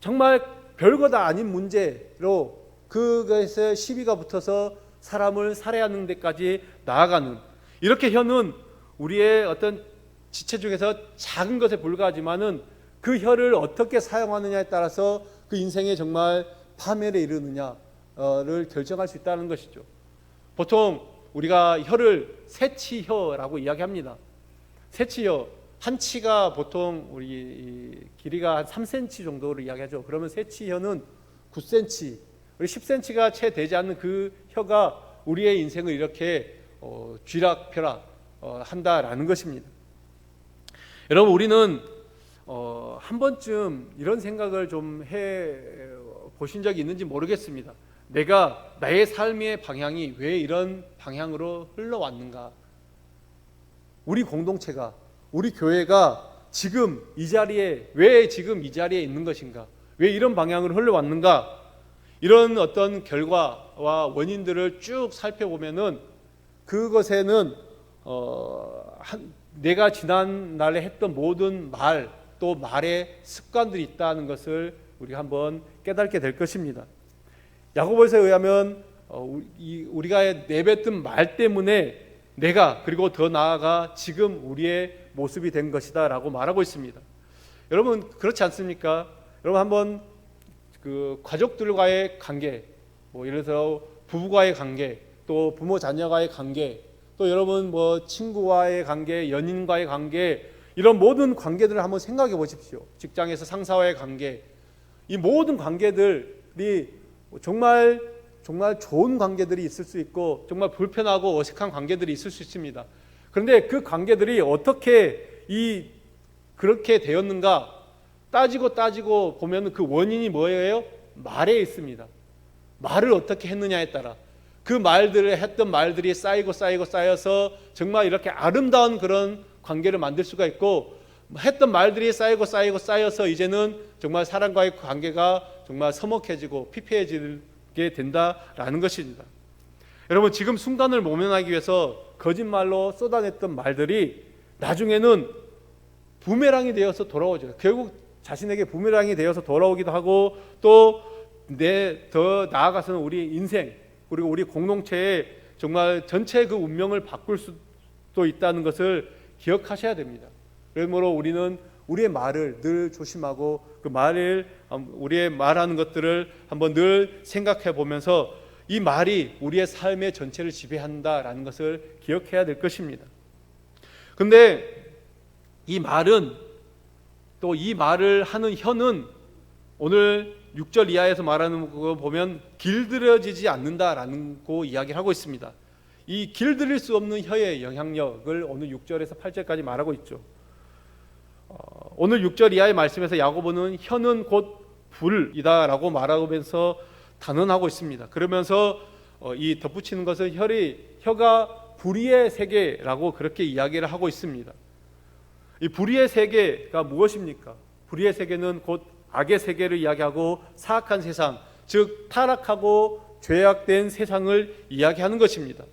정말 별거 다 아닌 문제로 그것에 시비가 붙어서 사람을 살해하는 데까지 나아가는, 이렇게 혀는 우리의 어떤 지체 중에서 작은 것에 불과하지만은 그 혀를 어떻게 사용하느냐에 따라서 그 인생에 정말 파멸에 이르느냐를 결정할 수 있다는 것이죠. 보통 우리가 혀를 새치혀라고 이야기합니다. 새치혀, 한 치가 보통 우리 길이가 한 3cm 정도를 이야기하죠. 그러면 새치혀는 9cm, 10cm가 채 되지 않는 그 혀가 우리의 인생을 이렇게 쥐락펴락 한다라는 것입니다. 여러분, 우리는 한 번쯤 이런 생각을 좀 해 보신 적이 있는지 모르겠습니다. 내가 나의 삶의 방향이 왜 이런 방향으로 흘러왔는가? 우리 공동체가, 우리 교회가 지금 이 자리에 왜 지금 이 자리에 있는 것인가? 왜 이런 방향으로 흘러왔는가? 이런 어떤 결과와 원인들을 쭉 살펴보면은 그것에는 내가 지난날에 했던 모든 말, 또 말의 습관들이 있다는 것을 우리가 한번 깨닫게 될 것입니다. 야고보서에 의하면 우리가 내뱉은 말 때문에 내가, 그리고 더 나아가 지금 우리의 모습이 된 것이다 라고 말하고 있습니다. 여러분, 그렇지 않습니까? 여러분, 한번 그 가족들과의 관계, 예를 들어서 부부와의 관계, 또 부모 자녀와의 관계, 또 여러분 친구와의 관계, 연인과의 관계, 이런 모든 관계들을 한번 생각해 보십시오. 직장에서 상사와의 관계, 이 모든 관계들이 정말 좋은 관계들이 있을 수 있고 정말 불편하고 어색한 관계들이 있을 수 있습니다. 그런데 그 관계들이 어떻게 그렇게 되었는가 따지고 보면 그 원인이 뭐예요? 말에 있습니다. 말을 어떻게 했느냐에 따라 그 말들을 했던 말들이 쌓여서 정말 이렇게 아름다운 그런 관계를 만들 수가 있고, 했던 말들이 쌓여서 이제는 정말 사람과의 관계가 정말 서먹해지고 피폐해지게 된다라는 것입니다. 여러분, 지금 순간을 모면하기 위해서 거짓말로 쏟아냈던 말들이 나중에는 부메랑이 되어서 돌아오죠. 결국 자신에게 부메랑이 되어서 돌아오기도 하고, 또 더 나아가서는 우리 인생, 그리고 우리 공동체의 정말 전체 그 운명을 바꿀 수도 있다는 것을 기억하셔야 됩니다. 그러므로 우리는 우리의 말을 늘 조심하고 우리의 말하는 것들을 한번 늘 생각해 보면서 이 말이 우리의 삶의 전체를 지배한다라는 것을 기억해야 될 것입니다. 그런데 이 말은, 또 이 말을 하는 혀는 오늘 6절 이하에서 말하는 거 보면 길들여지지 않는다라는 거 이야기를 하고 있습니다. 이 길들일 수 없는 혀의 영향력을 오늘 6절에서 8절까지 말하고 있죠. 오늘 6절 이하의 말씀에서 야고보는 혀는 곧 불이다라고 말하면서 단언하고 있습니다. 그러면서 이 덧붙이는 것은 혀가 불의의 세계라고 그렇게 이야기를 하고 있습니다. 이 불의의 세계가 무엇입니까? 불의의 세계는 곧 악의 세계를 이야기하고 사악한 세상, 즉 타락하고 죄악된 세상을 이야기하는 것입니다.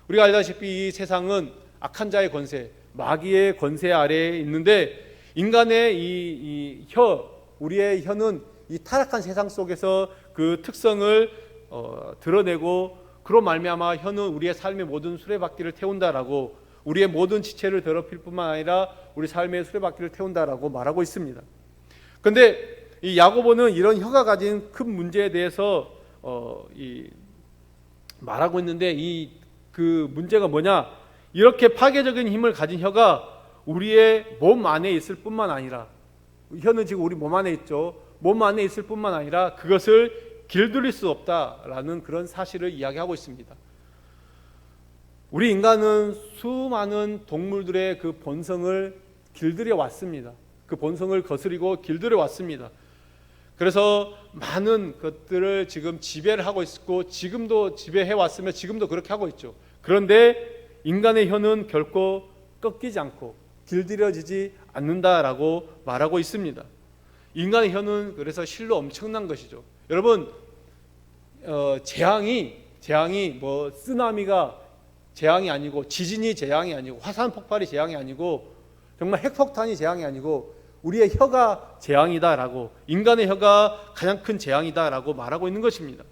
우리가 알다시피 이 세상은 악한 자의 권세, 마귀의 권세 아래에 있는데, 인간의 우리의 혀는 이 타락한 세상 속에서 그 특성을 드러내고, 그로 말미암아 혀는 우리의 삶의 모든 수레바퀴를 태운다라고, 우리의 모든 지체를 더럽힐 뿐만 아니라 우리 삶의 수레바퀴를 태운다라고 말하고 있습니다. 그런데 이 야고보는 이런 혀가 가진 큰 문제에 대해서 말하고 있는데, 그 문제가 뭐냐? 이렇게 파괴적인 힘을 가진 혀가 우리의 몸 안에 있을 뿐만 아니라, 혀는 지금 우리 몸 안에 있죠. 몸 안에 있을 뿐만 아니라 그것을 길들일 수 없다라는 그런 사실을 이야기하고 있습니다. 우리 인간은 수많은 동물들의 그 본성을 길들여 왔습니다. 그 본성을 거스리고 길들여 왔습니다. 그래서 많은 것들을 지금 지배를 하고 있고, 지금도 지배해 왔으며 지금도 그렇게 하고 있죠. 그런데 인간의 혀는 결코 꺾이지 않고 길들여지지 않는다라고 말하고 있습니다. 인간의 혀는 그래서 실로 엄청난 것이죠. 여러분, 재앙이 쓰나미가 재앙이 아니고, 지진이 재앙이 아니고, 화산 폭발이 재앙이 아니고, 정말 핵폭탄이 재앙이 아니고 우리의 혀가 재앙이다라고, 인간의 혀가 가장 큰 재앙이다라고 말하고 있는 것입니다.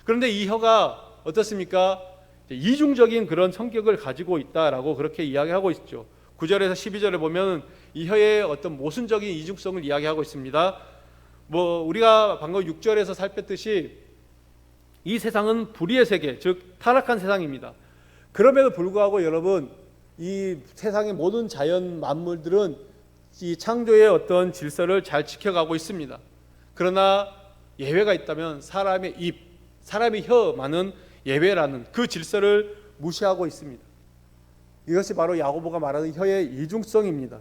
그런데 이 혀가 어떻습니까? 이중적인 그런 성격을 가지고 있다라고 그렇게 이야기하고 있죠. 9절에서 12절에 보면 이 혀의 어떤 모순적인 이중성을 이야기하고 있습니다. 우리가 방금 6절에서 살폈듯이 이 세상은 불의의 세계, 즉 타락한 세상입니다. 그럼에도 불구하고 여러분, 이 세상의 모든 자연 만물들은 이 창조의 어떤 질서를 잘 지켜가고 있습니다. 그러나 예외가 있다면 사람의 입, 사람의 혀만은 예외라는 그 질서를 무시하고 있습니다. 이것이 바로 야고보가 말하는 혀의 이중성입니다.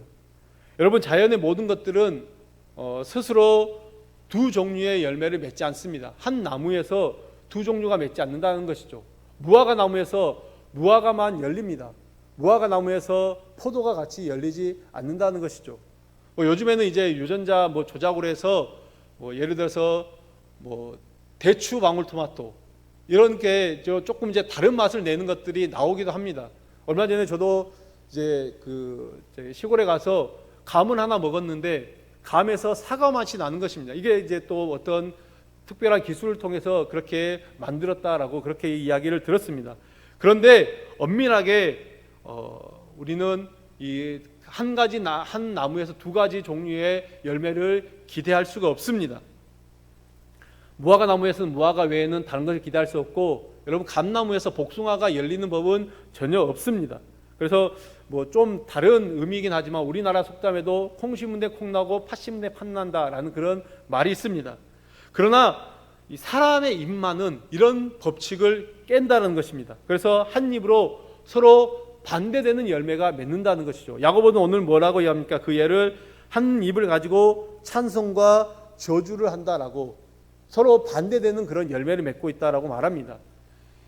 여러분, 자연의 모든 것들은 스스로 두 종류의 열매를 맺지 않습니다. 한 나무에서 두 종류가 맺지 않는다는 것이죠. 무화과 나무에서 무화과만 열립니다. 무화과 나무에서 포도가 같이 열리지 않는다는 것이죠. 요즘에는 이제 유전자 조작으로 해서 예를 들어서 대추 방울토마토 이런 게 조금 이제 다른 맛을 내는 것들이 나오기도 합니다. 얼마 전에 저도 이제 시골에 가서 감을 하나 먹었는데 감에서 사과 맛이 나는 것입니다. 이게 이제 또 어떤 특별한 기술을 통해서 그렇게 만들었다라고 그렇게 이야기를 들었습니다. 그런데 엄밀하게 우리는 이 한 나무에서 두 가지 종류의 열매를 기대할 수가 없습니다. 무화과 나무에서는 무화과 외에는 다른 것을 기대할 수 없고, 여러분 감나무에서 복숭아가 열리는 법은 전혀 없습니다. 그래서 좀 다른 의미이긴 하지만 우리나라 속담에도 콩 심은 데 콩 나고 팥 심은 데 팥 난다라는 그런 말이 있습니다. 그러나 이 사람의 입만은 이런 법칙을 깬다는 것입니다. 그래서 한 입으로 서로 반대되는 열매가 맺는다는 것이죠. 야고보는 오늘 뭐라고 이야기합니까? 그 예를 한 입을 가지고 찬송과 저주를 한다라고 서로 반대되는 그런 열매를 맺고 있다라고 말합니다.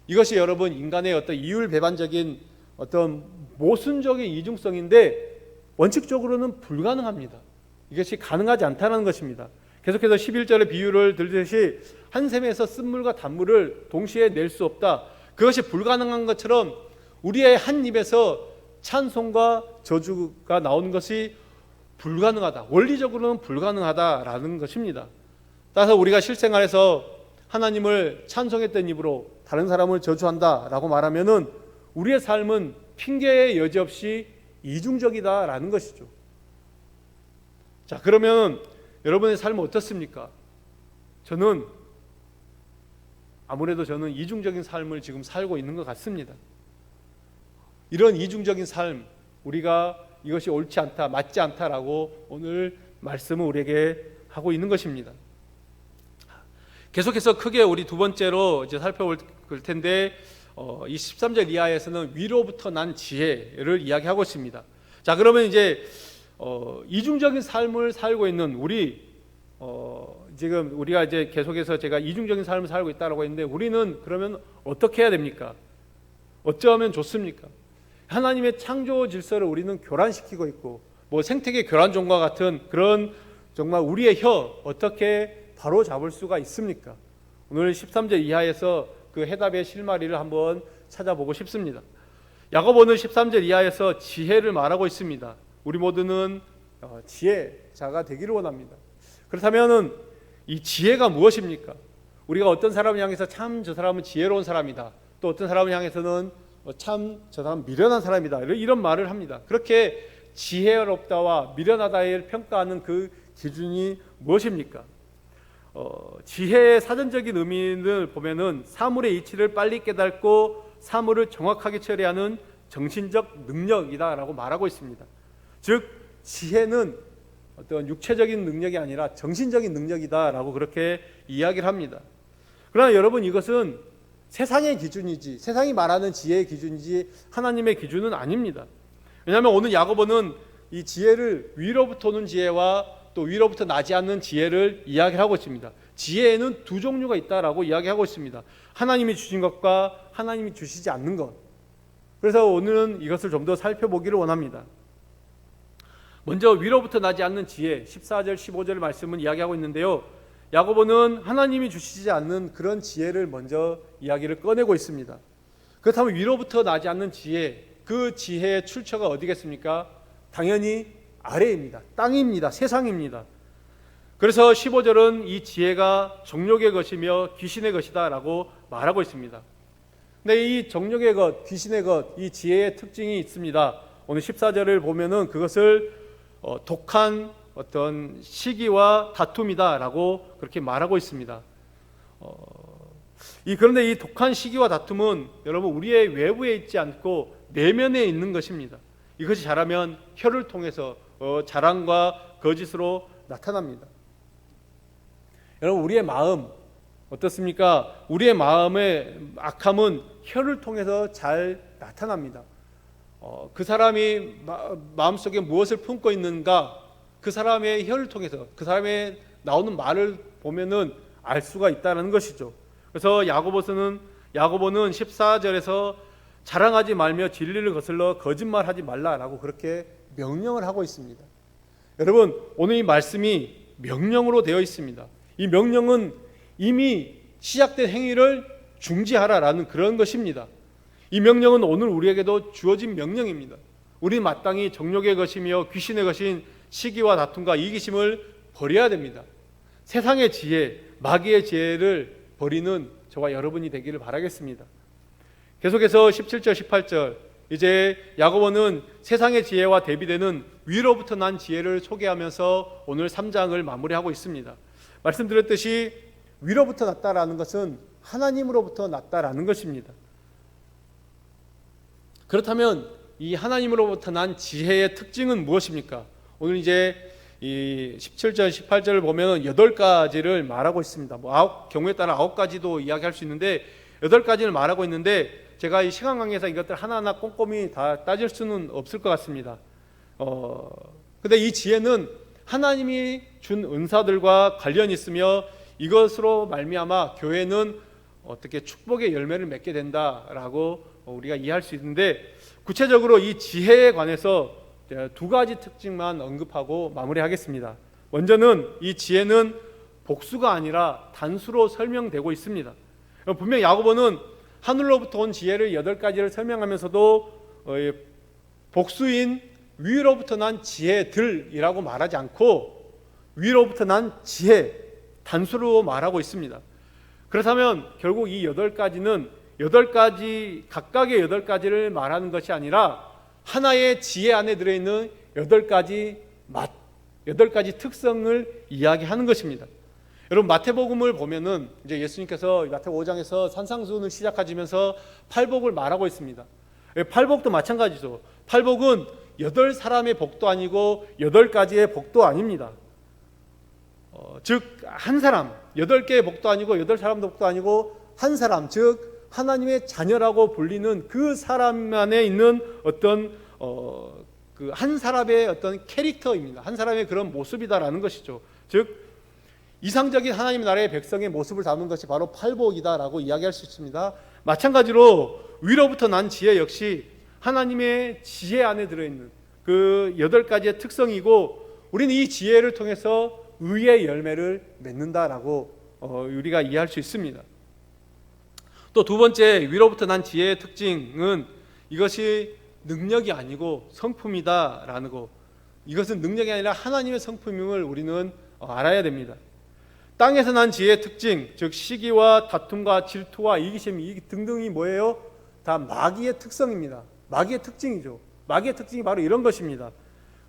이것이 여러분 인간의 어떤 이율배반적인 어떤 모순적인 이중성인데 원칙적으로는 불가능합니다. 이것이 가능하지 않다는 것입니다. 계속해서 11절의 비유를 들듯이 한 샘에서 쓴물과 단물을 동시에 낼 수 없다. 그것이 불가능한 것처럼 우리의 한 입에서 찬송과 저주가 나오는 것이 불가능하다. 원리적으로는 불가능하다라는 것입니다. 따라서 우리가 실생활에서 하나님을 찬송했던 입으로 다른 사람을 저주한다라고 말하면은 우리의 삶은 핑계의 여지 없이 이중적이다라는 것이죠. 자, 그러면 여러분의 삶은 어떻습니까? 아무래도 저는 이중적인 삶을 지금 살고 있는 것 같습니다. 이런 이중적인 삶, 우리가 이것이 옳지 않다, 맞지 않다라고 오늘 말씀을 우리에게 하고 있는 것입니다. 계속해서 크게 우리 두 번째로 이제 살펴볼 텐데, 이 13절 이하에서는 위로부터 난 지혜를 이야기하고 있습니다. 자, 그러면 이제 이중적인 삶을 살고 있는 우리, 지금 우리가 이제 계속해서 제가 이중적인 삶을 살고 있다고 했는데, 우리는 그러면 어떻게 해야 됩니까? 어쩌면 좋습니까? 하나님의 창조 질서를 우리는 교란시키고 있고, 생태계 교란종과 같은 그런 정말 우리의 혀 어떻게 바로 잡을 수가 있습니까? 오늘 13절 이하에서 그 해답의 실마리를 한번 찾아보고 싶습니다. 야고보는 13절 이하에서 지혜를 말하고 있습니다. 우리 모두는 지혜자가 되기를 원합니다. 그렇다면 이 지혜가 무엇입니까? 우리가 어떤 사람을 향해서 참 저 사람은 지혜로운 사람이다, 또 어떤 사람을 향해서는 참 저 사람은 미련한 사람이다, 이런 말을 합니다. 그렇게 지혜롭다와 미련하다를 평가하는 그 기준이 무엇입니까? 지혜의 사전적인 의미를 보면은 사물의 이치를 빨리 깨닫고 사물을 정확하게 처리하는 정신적 능력이다라고 말하고 있습니다. 즉 지혜는 어떤 육체적인 능력이 아니라 정신적인 능력이다라고 그렇게 이야기를 합니다. 그러나 여러분, 이것은 세상의 기준이지, 세상이 말하는 지혜의 기준이지 하나님의 기준은 아닙니다. 왜냐하면 오늘 야고보는 이 지혜를 위로부터 오는 지혜와 또 위로부터 나지 않는 지혜를 이야기하고 있습니다. 지혜에는 두 종류가 있다라고 이야기하고 있습니다. 하나님이 주신 것과 하나님이 주시지 않는 것. 그래서 오늘은 이것을 좀 더 살펴보기를 원합니다. 먼저 위로부터 나지 않는 지혜, 14절 15절 말씀은 이야기하고 있는데요, 야고보는 하나님이 주시지 않는 그런 지혜를 먼저 이야기를 꺼내고 있습니다. 그렇다면 위로부터 나지 않는 지혜, 그 지혜의 출처가 어디겠습니까? 당연히 아래입니다. 땅입니다. 세상입니다. 그래서 15절은 이 지혜가 정욕의 것이며 귀신의 것이다 라고 말하고 있습니다. 근데 이 정욕의 것, 귀신의 것, 이 지혜의 특징이 있습니다. 오늘 14절을 보면은 그것을 독한 어떤 시기와 다툼이다 라고 그렇게 말하고 있습니다. 그런데 이 독한 시기와 다툼은 여러분 우리의 외부에 있지 않고 내면에 있는 것입니다. 이것이 자라면 혀를 통해서 자랑과 거짓으로 나타납니다. 여러분 우리의 마음 어떻습니까? 우리의 마음의 악함은 혀를 통해서 잘 나타납니다. 그 사람이 마음속에 무엇을 품고 있는가, 그 사람의 혀를 통해서 그 사람의 나오는 말을 보면은 알 수가 있다는 것이죠. 그래서 야고보는 14절에서 자랑하지 말며 진리를 거슬러 거짓말하지 말라라고 그렇게 명령을 하고 있습니다. 여러분 오늘 이 말씀이 명령으로 되어 있습니다. 이 명령은 이미 시작된 행위를 중지하라라는 그런 것입니다. 이 명령은 오늘 우리에게도 주어진 명령입니다. 우리 마땅히 정욕의 것이며 귀신의 것인 시기와 다툼과 이기심을 버려야 됩니다. 세상의 지혜, 마귀의 지혜를 버리는 저와 여러분이 되기를 바라겠습니다. 계속해서 17절 18절 이제 야고보는 세상의 지혜와 대비되는 위로부터 난 지혜를 소개하면서 오늘 3장을 마무리하고 있습니다. 말씀드렸듯이 위로부터 났다라는 것은 하나님으로부터 났다라는 것입니다. 그렇다면 이 하나님으로부터 난 지혜의 특징은 무엇입니까? 오늘 이제 이 17절 18절을 보면 8가지를 말하고 있습니다. 경우에 따라 9가지도 이야기할 수 있는데 8가지를 말하고 있는데 제가 이 시간 관계에서 이것들 하나하나 꼼꼼히 다 따질 수는 없을 것 같습니다. 근데 이 지혜는 하나님이 준 은사들과 관련이 있으며 이것으로 말미암아 교회는 어떻게 축복의 열매를 맺게 된다라고 우리가 이해할 수 있는데, 구체적으로 이 지혜에 관해서 2가지 특징만 언급하고 마무리하겠습니다. 먼저는 이 지혜는 복수가 아니라 단수로 설명되고 있습니다. 분명 야고보는 하늘로부터 온 지혜를 8가지를 설명하면서도 복수인 위로부터 난 지혜들이라고 말하지 않고 위로부터 난 지혜, 단수로 말하고 있습니다. 그렇다면 결국 이 8가지는 8가지 각각의 8가지를 말하는 것이 아니라 하나의 지혜 안에 들어있는 8가지 맛, 8가지 특성을 이야기하는 것입니다. 여러분 마태복음을 보면은 이제 예수님께서 마태복음 5장에서 산상수훈을 시작하시면서 팔복을 말하고 있습니다. 팔복도 마찬가지죠. 팔복은 8사람의 복도 아니고 8가지의 복도 아닙니다. 즉 한 사람, 8개의 복도 아니고 8사람 복도 아니고 한 사람, 즉 하나님의 자녀라고 불리는 그 사람 안에 있는 어떤 그 한 사람의 어떤 캐릭터입니다. 한 사람의 그런 모습이다라는 것이죠. 즉 이상적인 하나님 나라의 백성의 모습을 담은 것이 바로 팔복이다라고 이야기할 수 있습니다. 마찬가지로 위로부터 난 지혜 역시 하나님의 지혜 안에 들어있는 그 8가지의 특성이고, 우리는 이 지혜를 통해서 의의 열매를 맺는다라고 우리가 이해할 수 있습니다. 또 2번째 위로부터 난 지혜의 특징은 이것이 능력이 아니고 성품이다라는 거. 이것은 능력이 아니라 하나님의 성품임을 우리는 알아야 됩니다. 땅에서 난 지혜의 특징, 즉 시기와 다툼과 질투와 이기심 등등이 뭐예요? 다 마귀의 특성입니다. 마귀의 특징이죠. 마귀의 특징이 바로 이런 것입니다.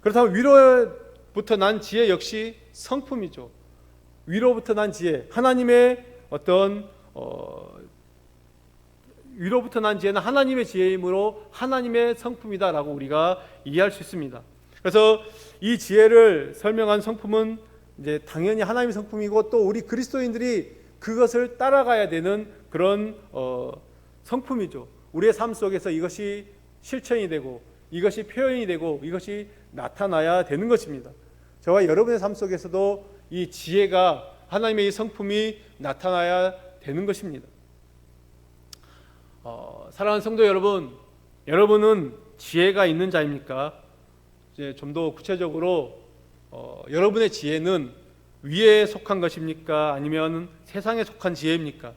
그렇다면 위로부터 난 지혜 역시 성품이죠. 위로부터 난 지혜, 하나님의 어떤 위로부터 난 지혜는 하나님의 지혜이므로 하나님의 성품이다라고 우리가 이해할 수 있습니다. 그래서 이 지혜를 설명한 성품은 이제 당연히 하나님의 성품이고, 또 우리 그리스도인들이 그것을 따라가야 되는 그런 성품이죠. 우리의 삶 속에서 이것이 실천이 되고 이것이 표현이 되고 이것이 나타나야 되는 것입니다. 저와 여러분의 삶 속에서도 이 지혜가, 하나님의 이 성품이 나타나야 되는 것입니다. 사랑하는 성도 여러분, 여러분은 지혜가 있는 자입니까? 이제 좀 더 구체적으로 여러분의 지혜는 위에 속한 것입니까? 아니면 세상에 속한 지혜입니까?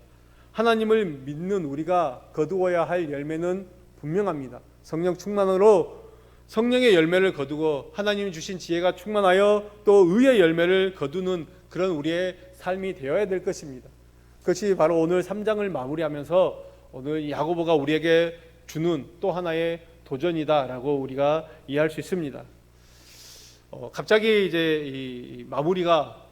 하나님을 믿는 우리가 거두어야 할 열매는 분명합니다. 성령 충만으로 성령의 열매를 거두고 하나님이 주신 지혜가 충만하여 또 의의 열매를 거두는 그런 우리의 삶이 되어야 될 것입니다. 그것이 바로 오늘 3장을 마무리하면서 오늘 야고보가 우리에게 주는 또 하나의 도전이다라고 우리가 이해할 수 있습니다. 갑자기 이제 이 마무리가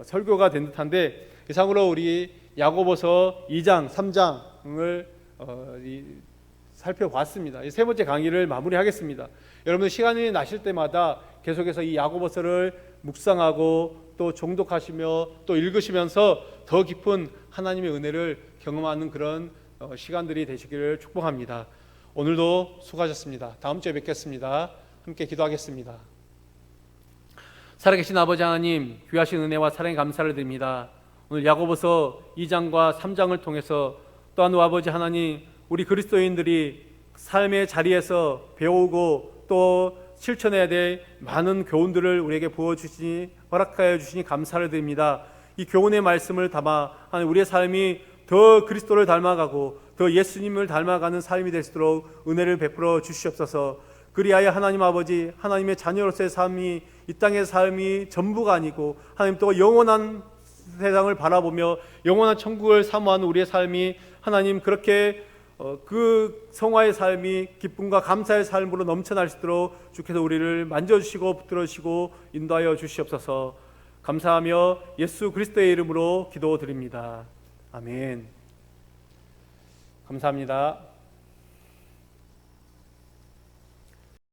설교가 된 듯한데, 이상으로 우리 야고보서 2장, 3장을 살펴봤습니다. 이 세 번째 강의를 마무리하겠습니다. 여러분 시간이 나실 때마다 계속해서 이 야고보서를 묵상하고 또 종독하시며 또 읽으시면서 더 깊은 하나님의 은혜를 경험하는 그런 시간들이 되시기를 축복합니다. 오늘도 수고하셨습니다. 다음 주에 뵙겠습니다. 함께 기도하겠습니다. 살아계신 아버지 하나님, 귀하신 은혜와 사랑에 감사를 드립니다. 오늘 야고보서 2장과 3장을 통해서 또한 아버지 하나님, 우리 그리스도인들이 삶의 자리에서 배우고 또 실천해야 될 많은 교훈들을 우리에게 부어주시니 허락하여 주시니 감사를 드립니다. 이 교훈의 말씀을 담아 우리의 삶이 더 그리스도를 닮아가고 더 예수님을 닮아가는 삶이 될 수 있도록 은혜를 베풀어 주시옵소서. 그리하여 하나님 아버지, 하나님의 자녀로서의 삶이 이 땅의 삶이 전부가 아니고 하나님 또 영원한 세상을 바라보며 영원한 천국을 사모하는 우리의 삶이 하나님 그렇게 그 성화의 삶이 기쁨과 감사의 삶으로 넘쳐날 수 있도록 주께서 우리를 만져주시고 붙들어주시고 인도하여 주시옵소서. 감사하며 예수 그리스도의 이름으로 기도드립니다. 아멘. 감사합니다.